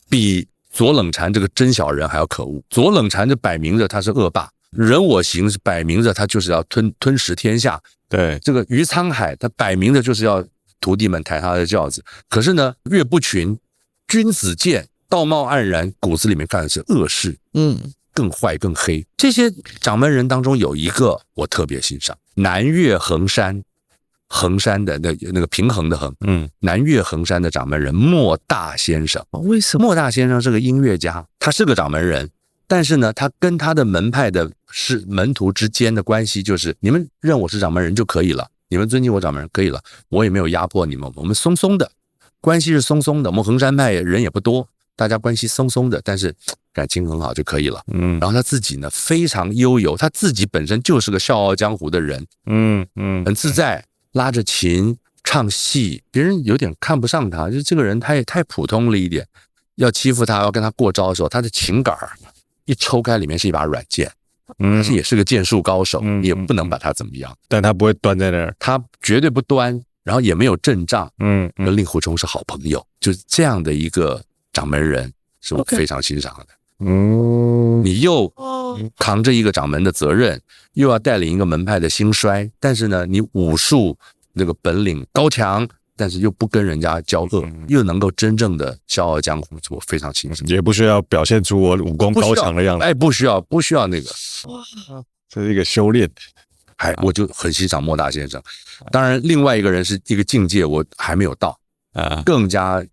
比左冷禅这个真小人还要可恶。左冷禅就摆明着他是恶霸，任我行是摆明着他就是要吞食天下。对，这个于沧海他摆明着就是要徒弟们抬他的轿子。可是呢，岳不群君子剑，道貌岸然，骨子里面干的是恶事，更坏更黑。这些掌门人当中有一个我特别欣赏，南岳衡山。衡山的那个平衡的衡，南岳衡山的掌门人莫大先生。为什么？莫大先生是个音乐家，他是个掌门人，但是呢，他跟他的门派的门徒之间的关系就是，你们认我是掌门人就可以了，你们尊敬我掌门人可以了，我也没有压迫你们，我们松松的关系是松松的。我们衡山派人也不多，大家关系松松的，但是感情很好就可以了。然后他自己呢非常悠游，他自己本身就是个笑傲江湖的人，很自在。拉着琴唱戏，别人有点看不上他，就是这个人他也太普通了一点。要欺负他，要跟他过招的时候，他的琴杆一抽开，里面是一把软剑。他也是个剑术高手，你也不能把他怎么样。但他不会端在那儿，他绝对不端，然后也没有阵仗。跟令狐冲是好朋友，就是这样的一个掌门人，是我非常欣赏的。你又扛着一个掌门的责任，又要带领一个门派的兴衰，但是呢，你武术那个本领高强，但是又不跟人家交恶，又能够真正的笑傲江湖，我非常欣赏。也不需要表现出我武功高强的样子，不需要那个。这是一个修炼。我就很欣赏莫大先生。当然，另外一个人是一个境界，我还没有到更加。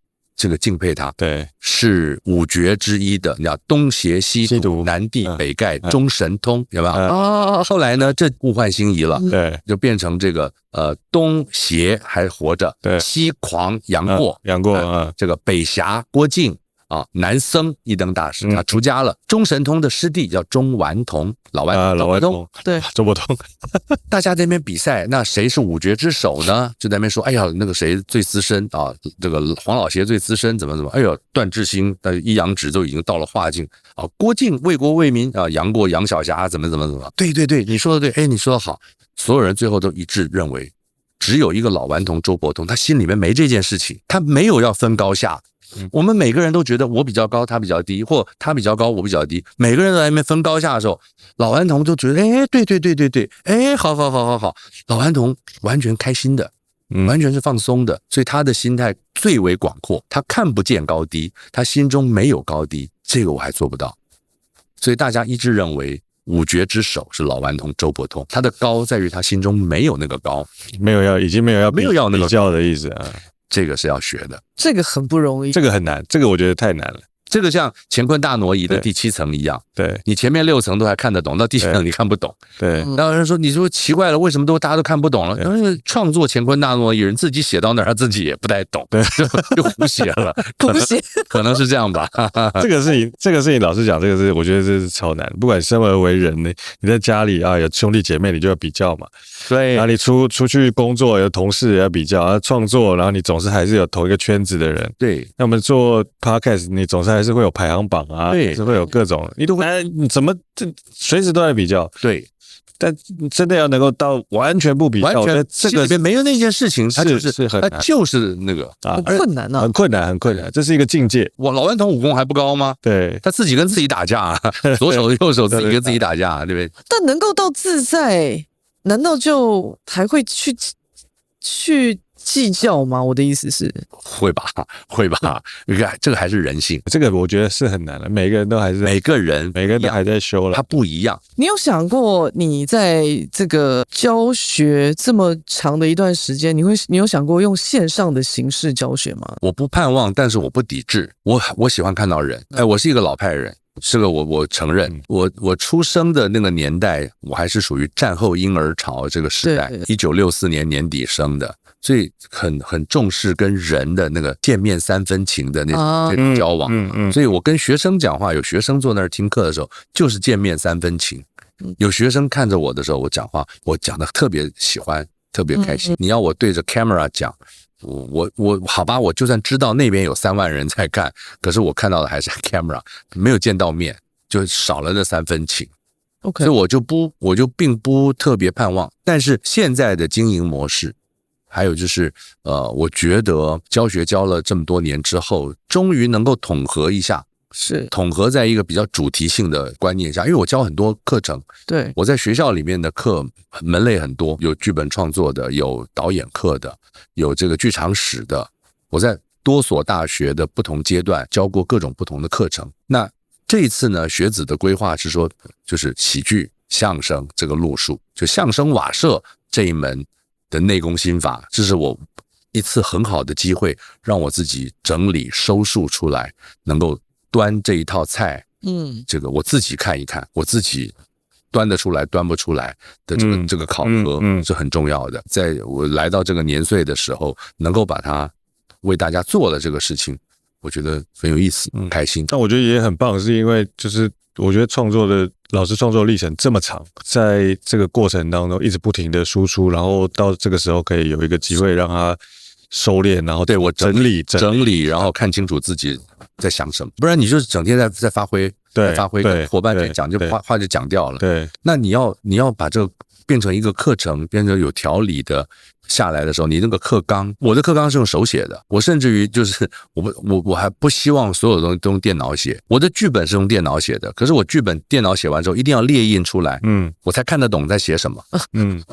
这个敬佩他，对，是五绝之一的，你知道东邪西毒南帝北丐中神通，有没有？后来呢，这物换星移了，对，就变成这个东邪还活着，对，西狂杨过，这个北侠郭靖南僧一灯大师，他出家了。中神通的师弟叫中顽童，老顽童，对，周伯通。大家在那边比赛，那谁是五绝之首呢？就在那边说，哎呀，那个谁最资深这个黄老邪最资深，怎么？哎呦，段智兴、一阳指都已经到了化境郭靖为国为民杨过、杨小侠怎么？对，你说的对，你说的好。所有人最后都一致认为，只有一个老顽童周伯通，他心里面没这件事情，他没有要分高下。我们每个人都觉得我比较高，他比较低，或他比较高，我比较低。每个人都在那边分高下的时候，老顽童就觉得，对，好，老顽童完全开心的，完全是放松的，所以他的心态最为广阔，他看不见高低，他心中没有高低，这个我还做不到。所以大家一致认为五绝之首是老顽童周伯通，他的高在于他心中没有那个高，已经没有要那个比较的意思这个是要学的。这个很不容易，这个很难，这个我觉得太难了。这个像乾坤大挪移的第7层一样，对你前面6层都还看得懂，到第7层你看不懂。对，然后人说，你说奇怪了，为什么大家都看不懂了？因为创作乾坤大挪移人自己写到那儿，他自己也不太懂，对，就胡写了，胡写，可能是这样吧。这个事情，老实讲，这个是我觉得这是超难。不管生而为人呢，你在家里啊有兄弟姐妹，你就要比较嘛。对，然后你出去工作有同事也要比较，然后创作，然后你总是还是有同一个圈子的人。对，那我们做 podcast， 你总是还是会有排行榜啊，对，是会有各种，你都会你怎么这随时都在比较。对，但真的要能够到完全不比较，完全这个里面没有那件事情，它就是很难，它就是那个很困难啊，很困难，很困难，这是一个境界。我老顽童武功还不高吗？对，他自己跟自己打架，左手右手自己跟自己打架，对不对？但能够到自在，难道就还会去计较吗？我的意思是，会吧，会吧。你看，这个还是人性，这个我觉得是很难的。每个人都还是每个人都还在修了，他不一样。你有想过，你在这个教学这么长的一段时间，你有想过用线上的形式教学吗？我不盼望，但是我不抵制。我喜欢看到人。我是一个老派人。这个我承认，我出生的那个年代，我还是属于战后婴儿潮这个时代，1964年年底生的，所以很重视跟人的那个见面3分情的那种交往。所以我跟学生讲话，有学生坐那儿听课的时候，就是见面3分情。有学生看着我的时候，我讲话，我讲的特别喜欢，特别开心。你要我对着 camera 讲。我好吧，我就算知道那边有3万人在看，可是我看到的还是 camera， 没有见到面，就少了那3分情。OK， 所以我就并不特别盼望。但是现在的经营模式，还有就是我觉得教学教了这么多年之后，终于能够统合一下。是统合在一个比较主题性的观念下，因为我教很多课程，对，我在学校里面的课门类很多，有剧本创作的，有导演课的，有这个剧场史的，我在多所大学的不同阶段教过各种不同的课程。那这一次呢，学子的规划是说，就是喜剧、相声这个路数，就相声瓦舍这一门的内功心法，这是我一次很好的机会，让我自己整理收束出来，能够端这一套菜，这个我自己看一看，我自己端得出来端不出来的这个考核是很重要的。在我来到这个年岁的时候，能够把它为大家做了这个事情，我觉得很有意思，开心。但我觉得也很棒，是因为就是我觉得老师创作历程这么长，在这个过程当中一直不停的输出，然后到这个时候可以有一个机会让他收敛，然后对我整理，然后看清楚自己在想什么，不然你就是整天在发挥，对，跟伙伴在讲，就话就讲掉了。对，那你要把这个变成一个课程，变成有条理的下来的时候，你那个课纲，我的课纲是用手写的，我甚至于就是我还不希望所有的东西都用电脑写，我的剧本是用电脑写的，可是我剧本电脑写完之后一定要列印出来，我才看得懂在写什么。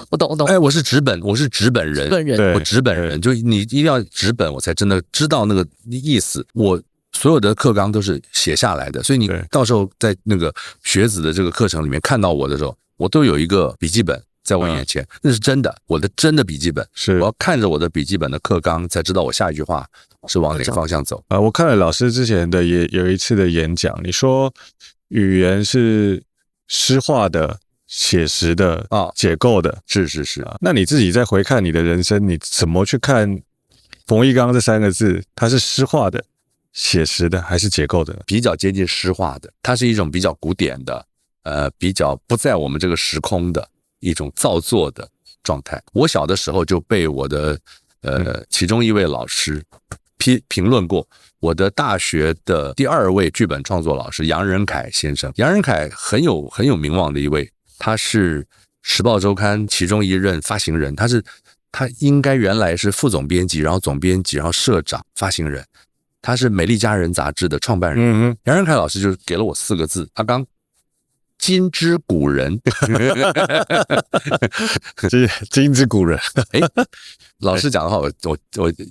我懂。我是纸本人，我纸本人，就你一定要纸本，我才真的知道那个意思。我所有的课纲都是写下来的，所以你到时候在那个学子的这个课程里面看到我的时候，我都有一个笔记本在我眼前，那是真的，我的真的笔记本，是我要看着我的笔记本的课纲，才知道我下一句话是往哪个方向走。我看了老师之前的也有一次的演讲，你说语言是诗化的、写实的、解构的，是。那你自己在回看你的人生，你怎么去看冯翊纲这3个字？它是诗化的、写实的还是解构的？比较接近诗化的，它是一种比较古典的，比较不在我们这个时空的一种造作的状态。我小的时候就被我的其中一位老师评论过，我的大学的第2位剧本创作老师杨仁凯先生。杨仁凯很有名望的一位，他是《时报周刊》其中一任发行人，他应该原来是副总编辑，然后总编辑，然后社长、发行人。他是《美丽佳人》杂志的创办人。杨仁凯老师就给了我4个字，阿刚，今之古人。今之古人。老师讲的话，我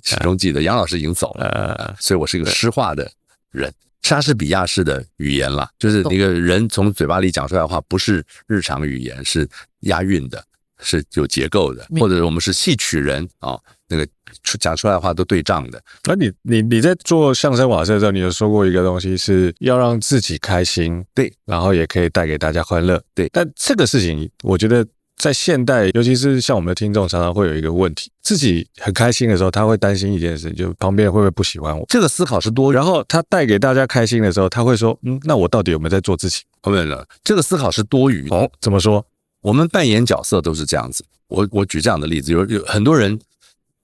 始终记得。杨老师已经走了，所以我是一个诗化的人，莎士比亚式的语言啦，就是那个人从嘴巴里讲出来的话，不是日常语言，是押韵的，是有结构的，或者我们是戏曲人啊，那个讲出来的话都对仗的。那你在做相声瓦舍的时候，你有说过一个东西是要让自己开心，对，然后也可以带给大家欢乐，对。但这个事情，我觉得在现代，尤其是像我们的听众，常常会有一个问题：自己很开心的时候，他会担心一件事，就旁边人会不会不喜欢我？这个思考是多，然后他带给大家开心的时候，他会说：那我到底有没有在做自己？没有，这个思考是多余的。怎么说？我们扮演角色都是这样子。我举这样的例子，有很多人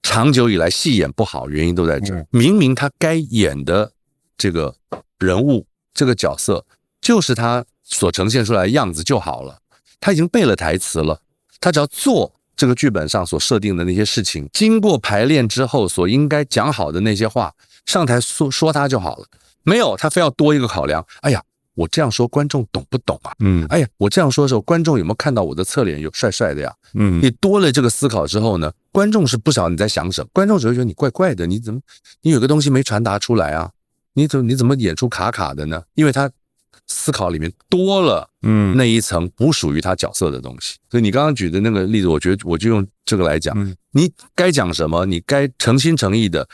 长久以来戏演不好，原因都在这儿。明明他该演的这个人物、这个角色，就是他所呈现出来的样子就好了。他已经背了台词了，他只要做这个剧本上所设定的那些事情，经过排练之后所应该讲好的那些话，上台说他就好了。没有，他非要多一个考量。哎呀，我这样说观众懂不懂啊？哎呀，我这样说的时候，观众有没有看到我的侧脸有帅帅的呀？你多了这个思考之后呢，观众是不晓得你在想什么，观众只会觉得你怪怪的，你有个东西没传达出来啊？你怎么演出卡卡的呢？因为他思考里面多了那一层不属于他角色的东西。所以你刚刚举的那个例子，我觉得我就用这个来讲，你该讲什么，你该诚心诚意的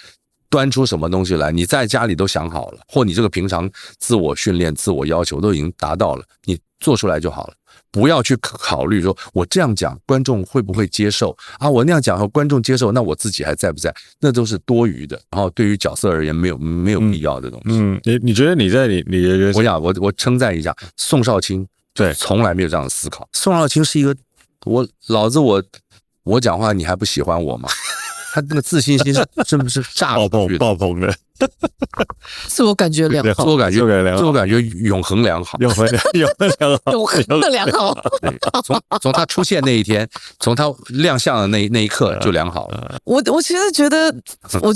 端出什么东西来，你在家里都想好了，或你这个平常自我训练、自我要求都已经达到了，你做出来就好了。不要去考虑说我这样讲观众会不会接受啊，我那样讲后观众接受，那我自己还在不在？那都是多余的。然后对于角色而言，没有必要的东西。你觉得你在你的我想我称赞一下宋少卿，对，从来没有这样的思考。宋少卿是一个我讲话你还不喜欢我吗？他那个自信心是不是炸爆棚的？自我感觉良好，自我感觉永恒良好，永恒的良好。从他出现那一天，从他亮相的那一刻就良好了。我其实觉得，我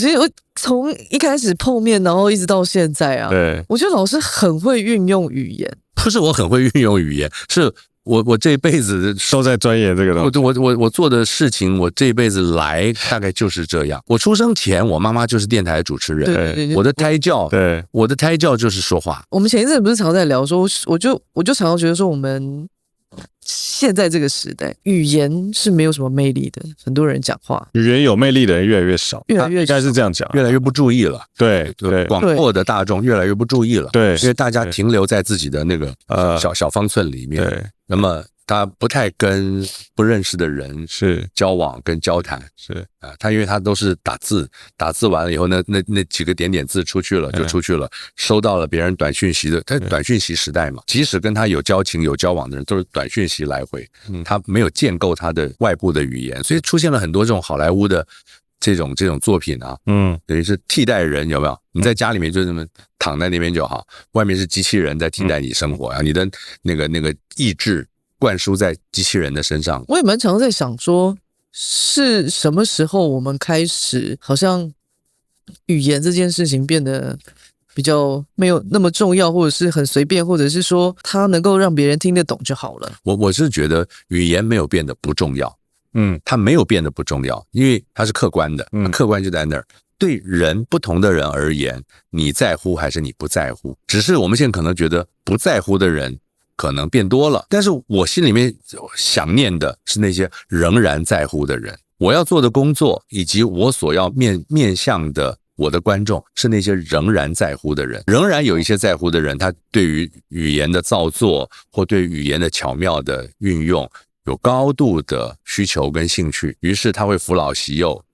从一开始碰面，然后一直到现在啊，对，我觉得老师很会运用语言。不是我很会运用语言，是我这辈子都在钻研这个东西。我做的事情，我这辈子来大概就是这样。我出生前，我妈妈就是电台主持人，对，我的胎教，对，我的胎教就是说话。我们前一阵不是常在聊说，我就常常觉得说，我们现在这个时代，语言是没有什么魅力的。很多人讲话，语言有魅力的人越来越少，越来越应该是这样讲，越来越不注意了。对，广阔的大众越来越不注意了。对，因为大家停留在自己的那个小方寸里面。对，那么他不太跟不认识的人是交往跟交谈，是他因为他都是打字完了以后，那几个点字出去了就出去了，收到了别人短讯息的，他短讯息时代嘛，即使跟他有交情有交往的人都是短讯息来回，他没有建构他的外部的语言，所以出现了很多这种好莱坞的这种作品啊，等于是替代人，有没有？你在家里面就这么躺在那边就好，外面是机器人在替代你生活啊，你的那个意志灌输在机器人的身上。我也蛮常在想说，是什么时候我们开始好像语言这件事情变得比较没有那么重要，或者是很随便，或者是说它能够让别人听得懂就好了。我是觉得语言没有变得不重要，它没有变得不重要，因为它是客观的，客观就在那儿。对不同的人而言，你在乎还是你不在乎？只是我们现在可能觉得不在乎的人可能变多了，但是我心里面想念的是那些仍然在乎的人。我要做的工作以及我所要面向的我的观众是那些仍然在乎的人。仍然有一些在乎的人，他对于语言的造作或对语言的巧妙的运用有高度的需求跟兴趣，于是他会扶老携幼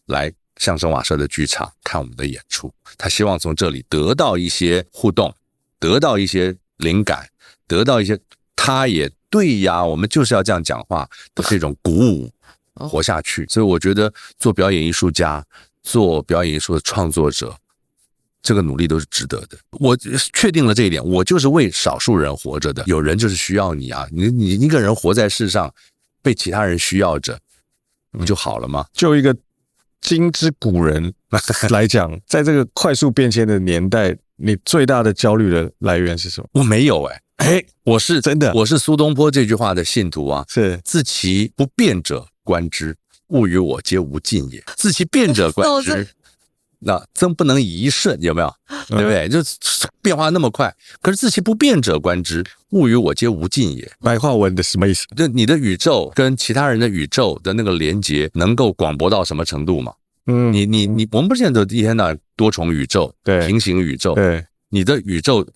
来相声瓦舍的剧场看我们的演出，他希望从这里得到一些互动，得到一些灵感，得到一些他也对呀，我们就是要这样讲话的这种鼓舞，活下去。所以我觉得做表演艺术家，做表演艺术的创作者，这个努力都是值得的。我确定了这一点，我就是为少数人活着的。有人就是需要你啊，你一个人活在世上，被其他人需要着，不就好了吗？就一个今之古人来讲，在这个快速变迁的年代，你最大的焦虑的来源是什么？我没有我是真的，我是苏东坡这句话的信徒啊。是自其不变者观之，物与我皆无尽也。自其变者观之，那曾不能以一瞬，有没有？对不对？就变化那么快，可是自其不变者观之，物与我皆无尽也。白话文的什么意思？就你的宇宙跟其他人的宇宙的那个连接，能够广博到什么程度嘛？我们不是现在都一天到晚多重宇宙、对，平行宇宙，对，你的宇宙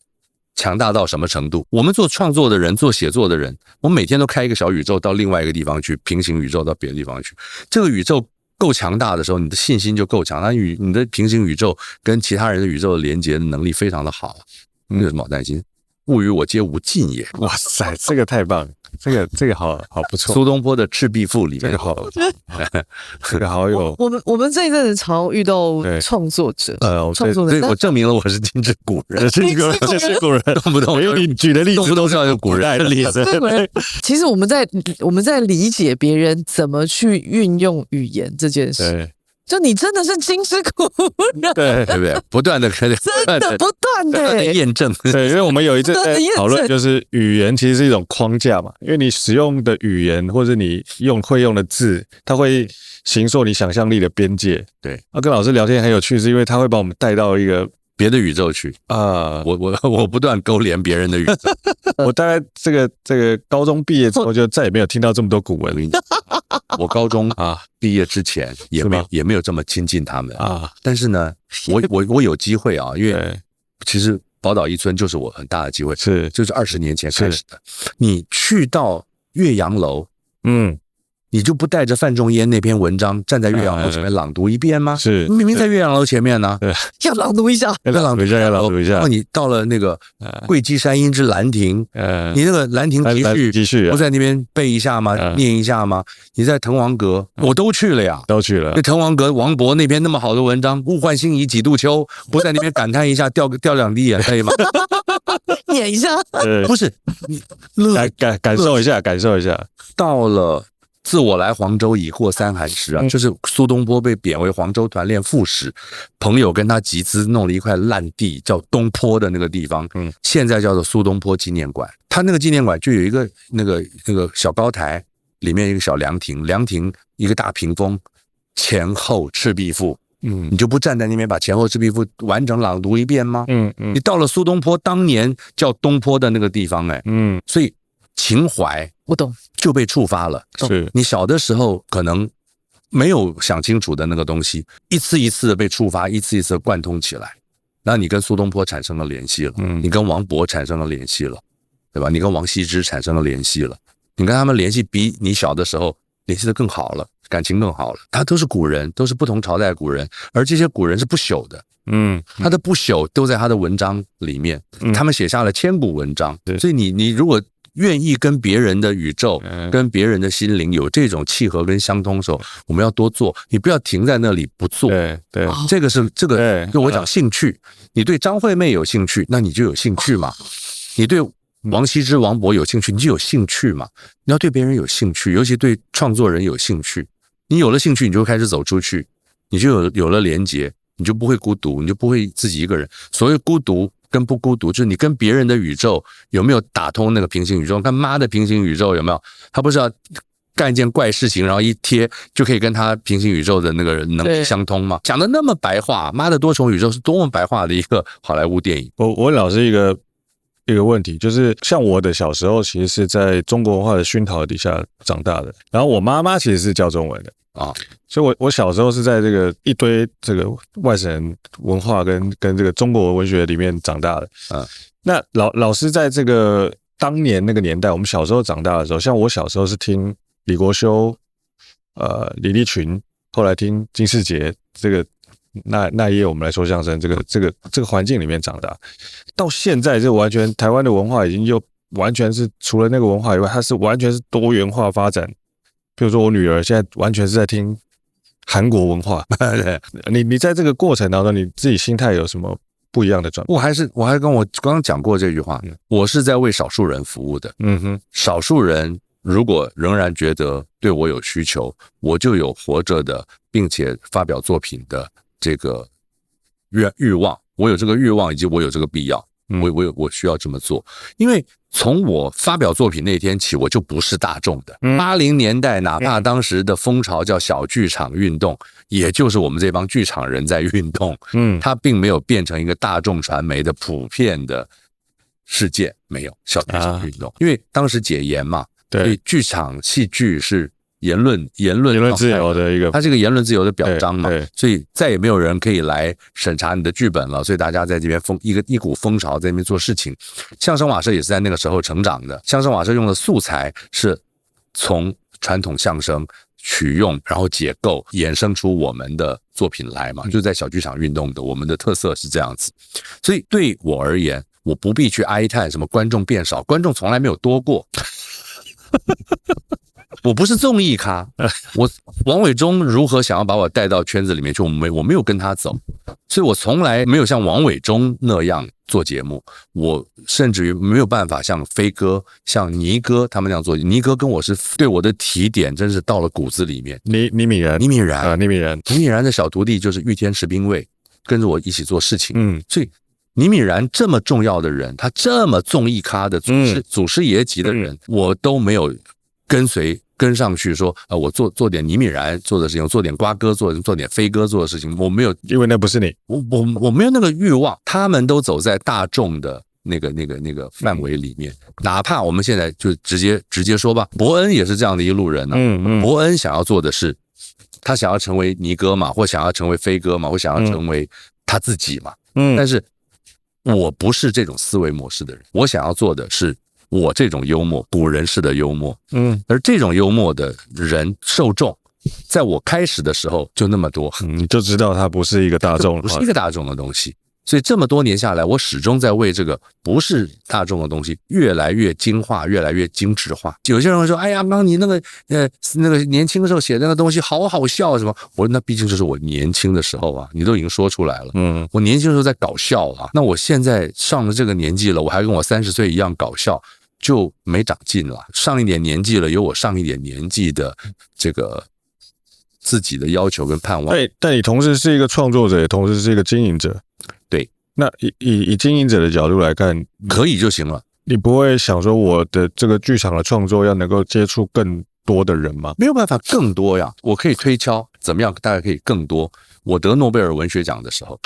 强大到什么程度？我们做创作的人、做写作的人，我们每天都开一个小宇宙到另外一个地方去，平行宇宙到别的地方去。这个宇宙够强大的时候，你的信心就够强大，你的平行宇宙跟其他人的宇宙的连接的能力非常的好，有什么好担心？物与我皆无尽也。哇塞，这个太棒了，这个好不错。苏东坡的《赤壁赋》里面，这个好，这个好有。我们这一阵子常遇到创作者，所以我证明了我是精致古人，精致古人，动不动因为你举的例子都是要用古代的例子。其实我们在理解别人怎么去运用语言这件事。就你真的是精致古人，对不对？不断的，真的不断的验证。对，因为我们有一阵在讨论，就是语言其实是一种框架嘛，因为你使用的语言或者你会用的字，它会形塑你想象力的边界。对，跟老师聊天很有趣，是因为他会把我们带到一个别的宇宙去啊！我不断勾连别人的宇宙。我大概这个高中毕业之后，就再也没有听到这么多古文。我高中毕业之前也没有这么亲近他们啊。但是呢，我有机会啊，因为其实宝岛一村就是我很大的机会，就是20年前开始的。你去到岳阳楼，你就不带着范仲淹那篇文章站在岳阳楼前面朗读一遍吗？是，明明在岳阳楼前面呢，要朗读一下，要朗读一下。然后你到了那个桂积山阴之兰亭，你那个兰亭集序不在那边背一下吗？念一下吗？你在滕王阁，我都去了呀，都去了。那滕王阁王勃那篇那么好的文章，物换星移几度秋，不在那边感叹一下，掉2滴眼泪吗？念一下，不是你感受一下。到了。自我来黄州已过3寒时啊，就是苏东坡被贬为黄州团练副使，朋友跟他集资弄了一块烂地，叫东坡的那个地方，现在叫做苏东坡纪念馆。他那个纪念馆就有一个那个小高台，里面一个小凉亭，凉亭一个大屏风，前后赤壁赋。你就不站在那边把前后赤壁赋完整朗读一遍吗？你到了苏东坡当年叫东坡的那个地方，所以情怀我懂就被触发了。是你小的时候可能没有想清楚的那个东西，一次一次的被触发，一次一次的贯通起来，那你跟苏东坡产生了联系了，你跟王勃产生了联系了，对吧？你跟王羲之产生了联系了，你跟他们联系比你小的时候联系的更好了，感情更好了。他都是古人，都是不同朝代的古人，而这些古人是不朽的。他的不朽都在他的文章里面，他们写下了千古文章。所以你如果愿意跟别人的宇宙、跟别人的心灵有这种契合跟相通的时候，我们要多做，你不要停在那里不做。对，这个就我讲兴趣，你对张惠妹有兴趣，那你就有兴趣嘛；你对王羲之、王勃有兴趣，你就有兴趣嘛。你要对别人有兴趣，尤其对创作人有兴趣，你有了兴趣，你就开始走出去，你就有了连结，你就不会孤独，你就不会自己一个人。所谓孤独跟不孤独，就是你跟别人的宇宙有没有打通那个平行宇宙，跟妈的平行宇宙有没有？他不是要干一件怪事情，然后一贴就可以跟他平行宇宙的那个能力相通吗？讲的那么白话，妈的多重宇宙是多么白话的一个好莱坞电影。我问老师一个问题，就是像我的小时候其实是在中国文化的熏陶底下长大的，然后我妈妈其实是教中文的所以我小时候是在这个一堆这个外省人文化跟这个中国文学里面长大的。那老师在这个当年那个年代，我们小时候长大的时候，像我小时候是听李国修、李立群，后来听金士杰，这个那一页我们来说相声，这个环境里面长大，到现在就完全台湾的文化已经就完全是除了那个文化以外，它是完全是多元化发展。比如说我女儿现在完全是在听韩国文化，你在这个过程当中，你自己心态有什么不一样的转变？我还跟我刚刚讲过这句话，我是在为少数人服务的。少数人如果仍然觉得对我有需求，我就有活着的，并且发表作品的这个欲望，我有这个欲望，以及我有这个必要。我需要这么做，因为从我发表作品那天起，我就不是大众的。80年代，哪怕当时的风潮叫小剧场运动，也就是我们这帮剧场人在运动，它并没有变成一个大众传媒的普遍的事件，没有小剧场运动，因为当时解严嘛，对，剧场戏剧是言论自由的一个，它是一个言论自由的表彰嘛，所以再也没有人可以来审查你的剧本了，所以大家在这边一股风潮在那边做事情。相声瓦舍也是在那个时候成长的，相声瓦舍用的素材是从传统相声取用，然后解构衍生出我们的作品来嘛，就是在小剧场运动的，我们的特色是这样子。所以对我而言，我不必去哀叹什么观众变少，观众从来没有多过。我不是综艺咖，王伟忠如何想要把我带到圈子里面去，我没有跟他走，所以我从来没有像王伟忠那样做节目，我甚至于没有办法像飞哥、像尼哥他们那样做。尼哥跟我是对我的提点，真是到了骨子里面。倪敏然的小徒弟就是御天石兵卫，跟着我一起做事情。所以倪敏然这么重要的人，他这么综艺咖的祖师爷级的人，我都没有跟上去说我做点倪敏然做的事情，做点瓜哥做点飞哥做的事情，我没有，因为那不是你，我没有那个欲望。他们都走在大众的那个范围里面，哪怕我们现在就直接说吧，伯恩也是这样的一路人伯恩想要做的是，他想要成为尼哥嘛，或想要成为飞哥嘛，或想要成为他自己嘛，但是我不是这种思维模式的人，我想要做的是我这种幽默，古人式的幽默，而这种幽默的人受众，在我开始的时候就那么多，你就知道它不是一个大众，不是一个大众的东西。所以这么多年下来，我始终在为这个不是大众的东西越来越精化，越来越精致化。有些人会说：“哎呀，刚你那个年轻的时候写的那个东西好好笑什么？”我说：“那毕竟就是我年轻的时候啊，你都已经说出来了。我年轻的时候在搞笑啊，那我现在上了这个年纪了，我还跟我30岁一样搞笑。”就没长进了，上一点年纪了，有我上一点年纪的这个自己的要求跟盼望。但你同时是一个创作者，也同时是一个经营者。对，那以经营者的角度来看，可以就行了。你不会想说我的这个剧场的创作要能够接触更多的人吗？没有办法更多呀，我可以推敲怎么样大概可以更多。我得诺贝尔文学奖的时候，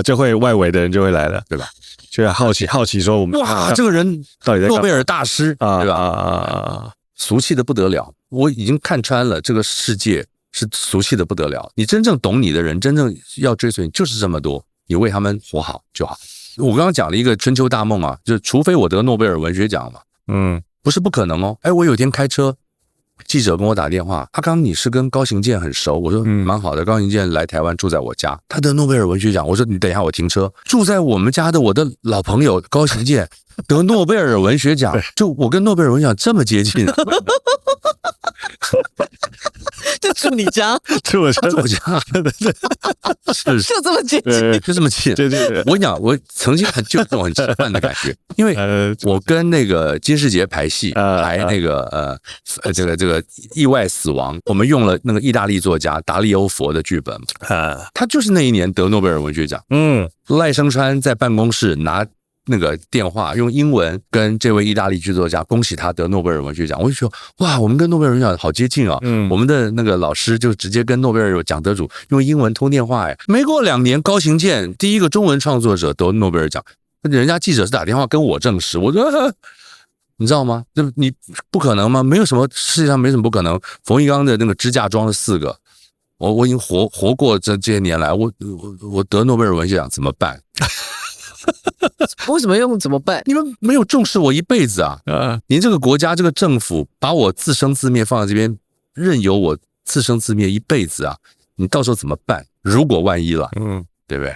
就会外围的人就会来了，对吧？就好奇说我们哇，这个人到底在诺贝尔大师，对吧？俗气的不得了，我已经看穿了这个世界是俗气的不得了。你真正懂你的人，真正要追随你就是这么多，你为他们活好就好。我刚刚讲了一个春秋大梦啊，就是除非我得诺贝尔文学奖嘛，不是不可能哦。我有一天开车，记者跟我打电话，阿刚你是跟高行健很熟？我说蛮好的，高行健来台湾住在我家，他得诺贝尔文学奖。我说你等一下我停车，住在我们家的我的老朋友高行健得诺贝尔文学奖，就我跟诺贝尔文学奖这么接近，就住你家，住我家，是就这么接近，就这么近。对，我跟你讲，我曾经就有这种很奇怪的感觉，因为我跟那个金士杰排戏，排那个这个意外死亡，我们用了那个意大利作家达利欧佛的剧本，他就是那一年得诺贝尔文学奖。赖声川在办公室拿那个电话用英文跟这位意大利剧作家恭喜他得诺贝尔文学奖，我就说哇，我们跟诺贝尔文学奖好接近啊！我们的那个老师就直接跟诺贝尔奖得主用英文通电话，没过2年，高行健第一个中文创作者得诺贝尔奖，人家记者是打电话跟我证实，我说你知道吗？你不可能吗？没有什么世界上没什么不可能。冯玉刚的那个支架装了4个，我已经活过这些年来，我得诺贝尔文学奖怎么办？为什么用怎么办？你们没有重视我一辈子啊！您这个国家这个政府把我自生自灭放在这边，任由我自生自灭一辈子啊！你到时候怎么办？如果万一了，对不对？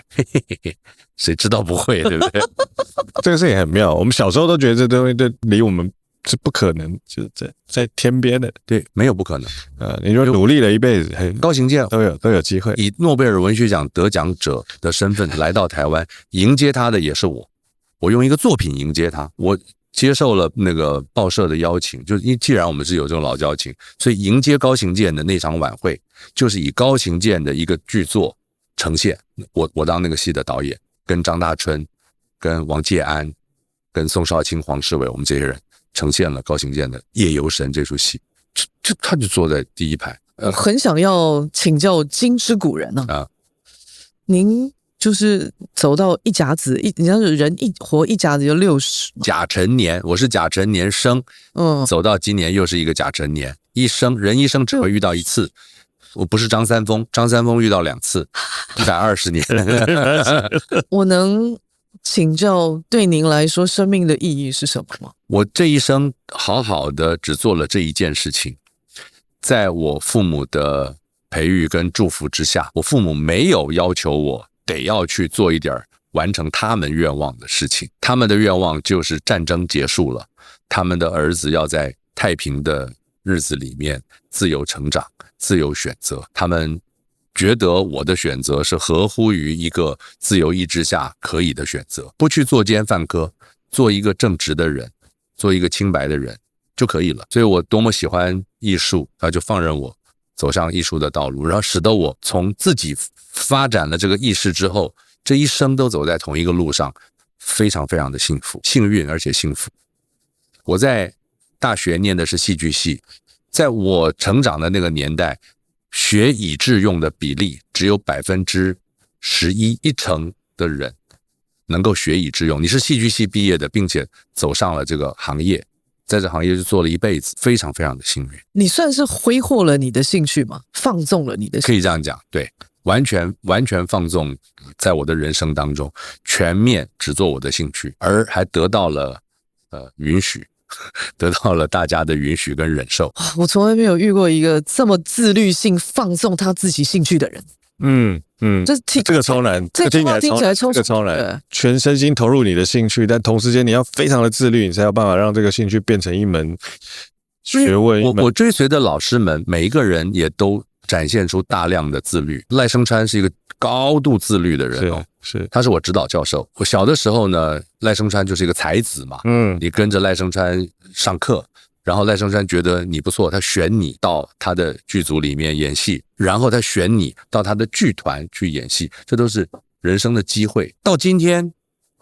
谁知道不会，对不对？这个事情很妙，我们小时候都觉得这东西对离我们是不可能，就是在天边的，对，没有不可能。你说努力了一辈子，高行健都有机会以诺贝尔文学奖得奖者的身份来到台湾，迎接他的也是我用一个作品迎接他，我接受了那个报社的邀请，就是既然我们是有这种老交情，所以迎接高行健的那场晚会，就是以高行健的一个剧作呈现。我当那个戏的导演，跟张大春、跟王介安、跟宋少卿、黄世伟，我们这些人呈现了高行健的《夜游神》这出戏，他就坐在第一排。很想要请教金之古人啊，您就是走到一甲子，你像是人活一甲子就60，甲辰年，我是甲辰年生，走到今年又是一个甲辰年，人一生只会遇到一次。我不是张三丰，张三丰遇到2次，120年。我能请教，对您来说，生命的意义是什么吗？我这一生好好的只做了这一件事情，在我父母的培育跟祝福之下，我父母没有要求我得要去做一点完成他们愿望的事情，他们的愿望就是战争结束了，他们的儿子要在太平的日子里面自由成长、自由选择，他们觉得我的选择是合乎于一个自由意志下可以的选择，不去作奸犯科，做一个正直的人，做一个清白的人就可以了。所以我多么喜欢艺术，他就放任我走上艺术的道路，然后使得我从自己发展了这个意识之后，这一生都走在同一个路上，非常非常的幸福、幸运而且幸福。我在大学念的是戏剧系，在我成长的那个年代，学以致用的比例只有11%，一成的人能够学以致用。你是戏剧系毕业的，并且走上了这个行业，在这行业就做了一辈子，非常非常的幸运。你算是挥霍了你的兴趣吗？放纵了你的兴趣？可以这样讲，对，完全放纵，在我的人生当中，全面只做我的兴趣，而还得到了允许。得到了大家的允许跟忍受。我从来没有遇过一个这么自律性放纵他自己兴趣的人。这个超难，这个听起来超难，全身心投入你的兴趣，但同时间你要非常的自律，你才有办法让这个兴趣变成一门学问。我追随的老师们，每一个人也都展现出大量的自律。赖声川是一个高度自律的人哦，是，他是我指导教授。我小的时候呢，赖声川就是一个才子嘛，你跟着赖声川上课，然后赖声川觉得你不错，他选你到他的剧组里面演戏，然后他选你到他的剧团去演戏，这都是人生的机会。到今天，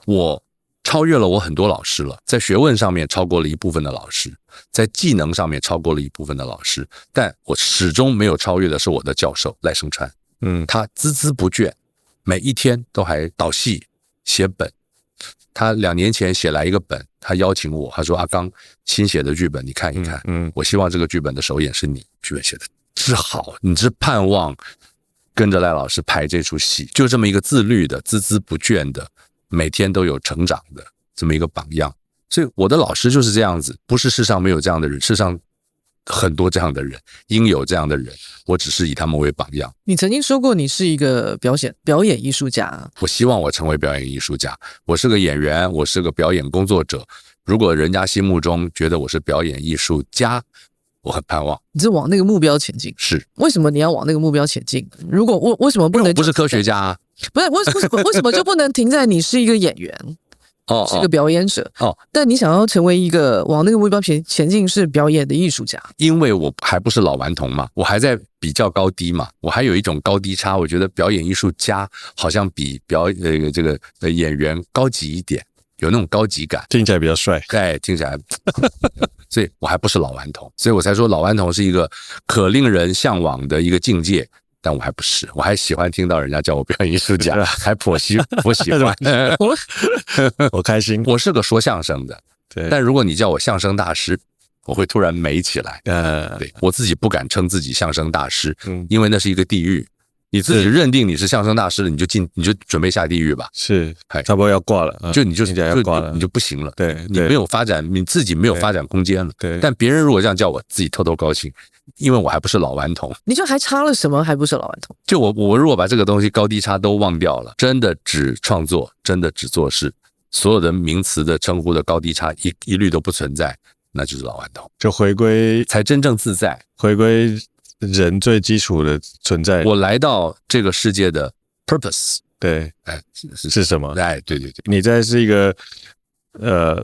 我超越了我很多老师了，在学问上面超过了一部分的老师，在技能上面超过了一部分的老师，但我始终没有超越的是我的教授赖声川。他孜孜不倦，每一天都还导戏写本。他2年前写来一个本，他邀请我，他说阿刚新写的剧本你看一看，我希望这个剧本的首演是你，剧本写的之好，你是盼望跟着赖老师拍这出戏，就这么一个自律的、孜孜不倦的，每天都有成长的这么一个榜样。所以我的老师就是这样子，不是世上没有这样的人，世上很多这样的人，应有这样的人，我只是以他们为榜样。你曾经说过你是一个表演艺术家，我希望我成为表演艺术家，我是个演员，我是个表演工作者。如果人家心目中觉得我是表演艺术家，我很盼望。你是往那个目标前进，是？为什么你要往那个目标前进？如果为什么不能？我不是科学家啊，不是为什么就不能停在你是一个演员？是一个表演者但你想要成为一个往那个目标前进是表演的艺术家，因为我还不是老顽童嘛，我还在比较高低嘛，我还有一种高低差。我觉得表演艺术家好像比这个演员高级一点，有那种高级感，听起来比较帅。听起来，所以我还不是老顽童，所以我才说老顽童是一个可令人向往的一个境界。但我还不是，我还喜欢听到人家叫我表演艺术家，还颇喜欢。我开心。我是个说相声的，对。但如果你叫我相声大师，我会突然美起来。对，我自己不敢称自己相声大师，因为那是一个地狱。你自己认定你是相声大师了，你就准备下地狱吧。是，差不多要挂了，你就不行了。对，你没有发展，你自己没有发展空间了。对。但别人如果这样叫我，自己偷偷高兴。因为我还不是老顽童，你就还差了什么？还不是老顽童？就我如果把这个东西高低差都忘掉了，真的只创作，真的只做事，所有的名词的称呼的高低差一律都不存在，那就是老顽童，就回归才真正自在，回归人最基础的存在。我来到这个世界的 purpose， 对，是什么？对，你在是一个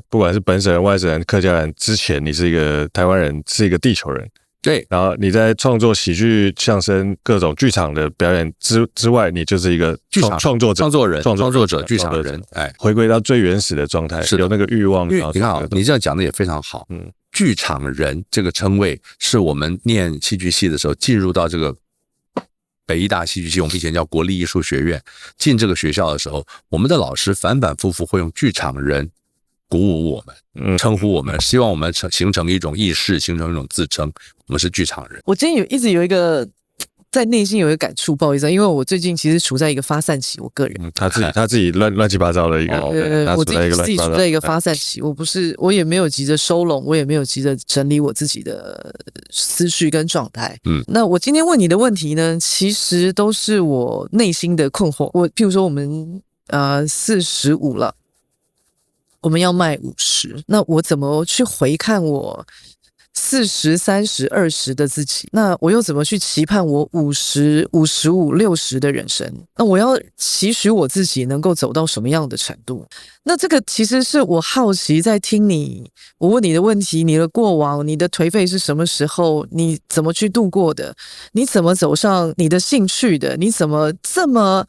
不管是本省人、外省人、客家人之前，你是一个台湾人，是一个地球人。对，然后你在创作喜剧、相声、各种剧场的表演之外，你就是一个剧场创作者、创作者、剧场人，哎，回归到最原始的状态，有那个欲望。因为你看啊，你这样讲的也非常好。剧场人这个称谓是我们念戏剧系的时候进入到这个北艺大戏剧系，我们以前叫国立艺术学院，进这个学校的时候，我们的老师反反复复会用剧场人鼓舞我们，称呼我们，希望我们形成一种意识，形成一种自称，我们是剧场人。我今天一直有一个在内心有一个感触，不好意思，因为我最近其实处在一个发散期，我个人，他自己乱七八糟的一个，我自己处在一个发散期，我也没有急着收拢，我也没有急着整理我自己的思绪跟状态。那我今天问你的问题呢，其实都是我内心的困惑。譬如说我们45了，我们要卖50，那我怎么去回看我40、30、20的自己？那我又怎么去期盼我50、55、60的人生？那我要期许我自己能够走到什么样的程度？那这个其实是我好奇在听我问你的问题，你的过往，你的颓废是什么时候？你怎么去度过的？你怎么走上你的兴趣的？你怎么这么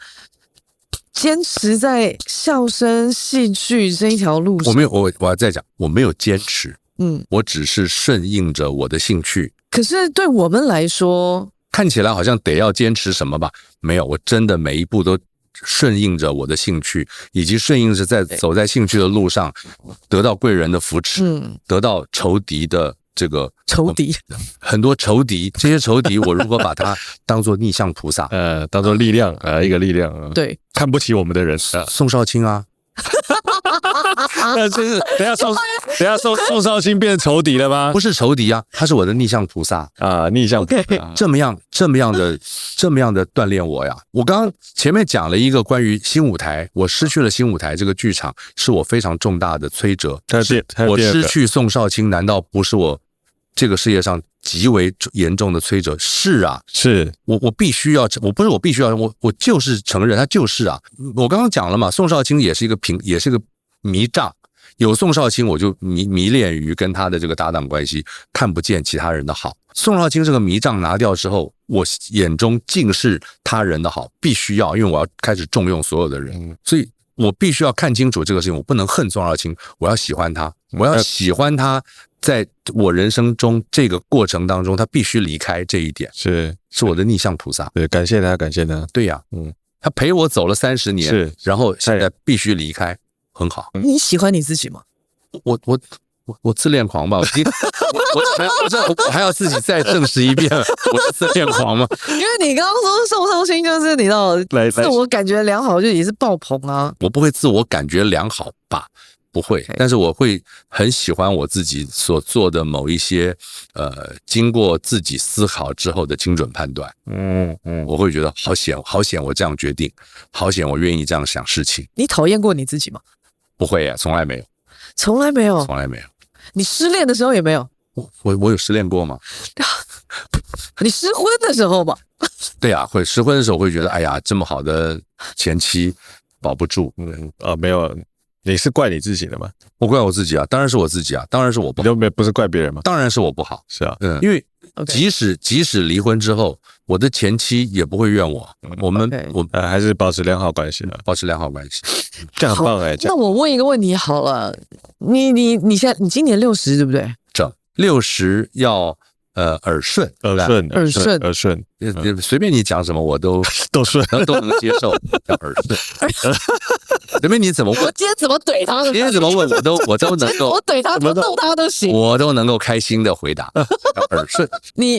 坚持在笑声戏剧这一条路上？我要再讲，我没有坚持。我只是顺应着我的兴趣。可是对我们来说，看起来好像得要坚持什么吧？没有，我真的每一步都顺应着我的兴趣，以及顺应着走在兴趣的路上，得到贵人的扶持，得到仇敌的这个仇敌，很多仇敌，这些仇敌，我如果把它当作逆向菩萨，当作力量一个力量，对，看不起我们的人，宋少卿啊。那就是等下宋少卿变成仇敌了吗？不是仇敌啊，他是我的逆向菩萨啊，逆向菩萨，这么样的锻炼我呀。我刚刚前面讲了一个关于新舞台，我失去了新舞台这个剧场，是我非常重大的摧折。我失去宋少卿，难道不是我这个世界上极为严重的摧折？是啊，是我必须要，我就是承认他就是啊。我刚刚讲了嘛，宋少卿也是一个迷障，有宋少卿我就迷恋于跟他的这个搭档关系，看不见其他人的好。宋少卿这个迷障拿掉之后，我眼中尽是他人的好，必须要，因为我要开始重用所有的人，所以我必须要看清楚这个事情，我不能恨宋少卿，我要喜欢他，我要喜欢他。在我人生中这个过程当中，他必须离开这一点，是我的逆向菩萨。对，感谢他。对呀，他陪我走了30年，是，然后现在必须离开，很好。你喜欢你自己吗？我自恋狂吧，我还要自己再证实一遍，我是自恋狂吗？因为你刚刚说宋少卿就是你知道自我感觉良好，就也是爆棚啊。我不会自我感觉良好吧？不会，但是我会很喜欢我自己所做的某一些经过自己思考之后的精准判断。我会觉得好险我这样决定，好险我愿意这样想事情。你讨厌过你自己吗？不会耶，从来没有。从来没有。你失恋的时候也没有？我有失恋过吗？你失婚的时候吧？对啊，会失婚的时候会觉得，哎呀，这么好的前妻保不住。没有。你是怪你自己的吗？我怪我自己啊，当然是我自己啊，当然是我不好。你都不是怪别人吗？当然是我不好。是啊，因为即使离婚之后，我的前妻也不会怨我。我还是保持良好关系的，这样很棒哎。那我问一个问题好了，你今年60对不对？整60要耳顺，随便你讲什么我都顺，都能接受，叫耳顺。随便你怎么问，我今天怎么怼他？今天怎么问我都能够，我怼他，我逗他都行，我都能够开心的回答，叫耳顺。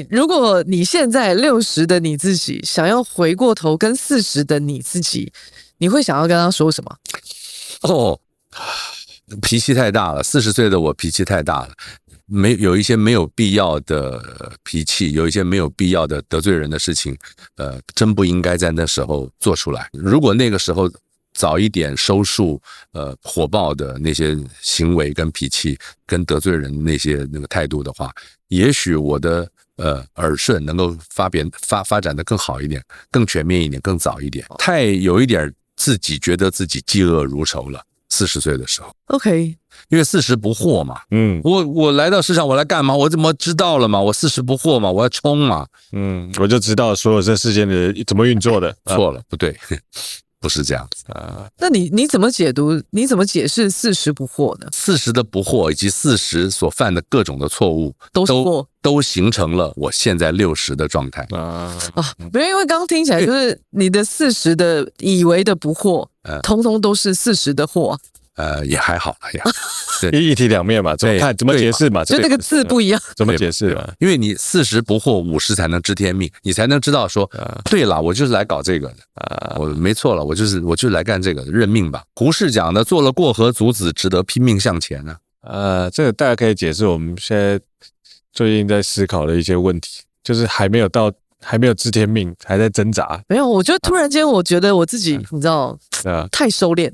如果你现在60的你自己想要回过头跟40的你自己，你会想要跟他说什么？脾气太大了，40岁的我脾气太大了。有一些没有必要的脾气，有一些没有必要的得罪人的事情，真不应该在那时候做出来。如果那个时候早一点收束，火爆的那些行为跟脾气，跟得罪人那个态度的话，也许我的耳顺能够发展的更好一点，更全面一点，更早一点。太有一点自己觉得自己嫉恶如仇了。40岁的时候， OK，因为40不惑嘛。嗯我来到市场，我来干嘛？我怎么知道了嘛？我40不惑嘛，我要冲嘛。我就知道所有这世间的怎么运作的。错了，不对，不是这样子。那你怎么解读？你怎么解释40不惑呢？ 40的不惑以及40所犯的各种的错误，都是惑都形成了我现在60的状态。没有，因为刚刚听起来就是你的40的以为的不惑，通通都是40的惑，也还好了呀。一体两面嘛，怎么看怎么解释嘛？就那个字不一样。怎么解释嘛？因为你40不惑，50才能知天命，你才能知道说，对了，我就是来搞这个的，我没错了，我就是来干这个的，认命吧。胡适讲的，做了过河卒子，只得拼命向前啊。这个大概可以解释我们现在最近在思考的一些问题，就是还没有知天命，还在挣扎。没有，我觉得突然间，我觉得我自己，你知道，太收敛。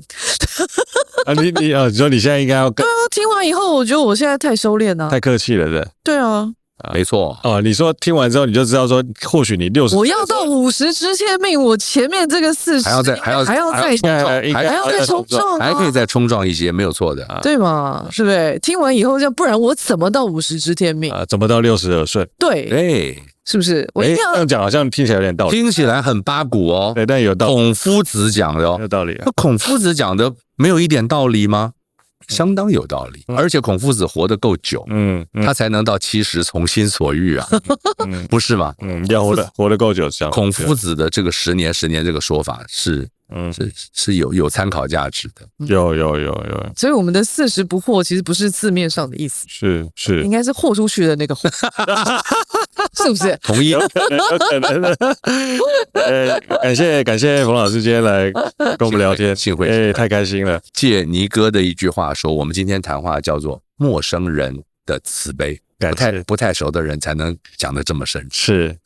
你说你现在应该要对啊，听完以后，我觉得我现在太收敛了，太客气了，对。对啊，没错。你说听完之后你就知道说，或许你60，我要到50知天命，我前面这个40还要再冲撞，还可以再冲撞一些，没有错的，对嘛？是不是？听完以后，这样不然我怎么到50知天命怎么到60耳顺？对，是不是？我一定要这样讲好像听起来有点道理，听起来很八股哦。对，但有道理。孔夫子讲的哦，有道理啊。那孔夫子讲的没有一点道理吗？相当有道理，而且孔夫子活得够久，他才能到70从心所欲啊，不是吗？要活得够久，这样。孔夫子的这个10年这个说法是有参考价值的，有。所以我们的40不惑其实不是字面上的意思，是应该是豁出去的那个豁，是不是？同意。有可能的。感谢冯老师今天来跟我们聊天，幸会，太开心了。借尼哥的一句话说，我们今天谈话叫做陌生人的慈悲，不太熟的人才能讲得这么深。是。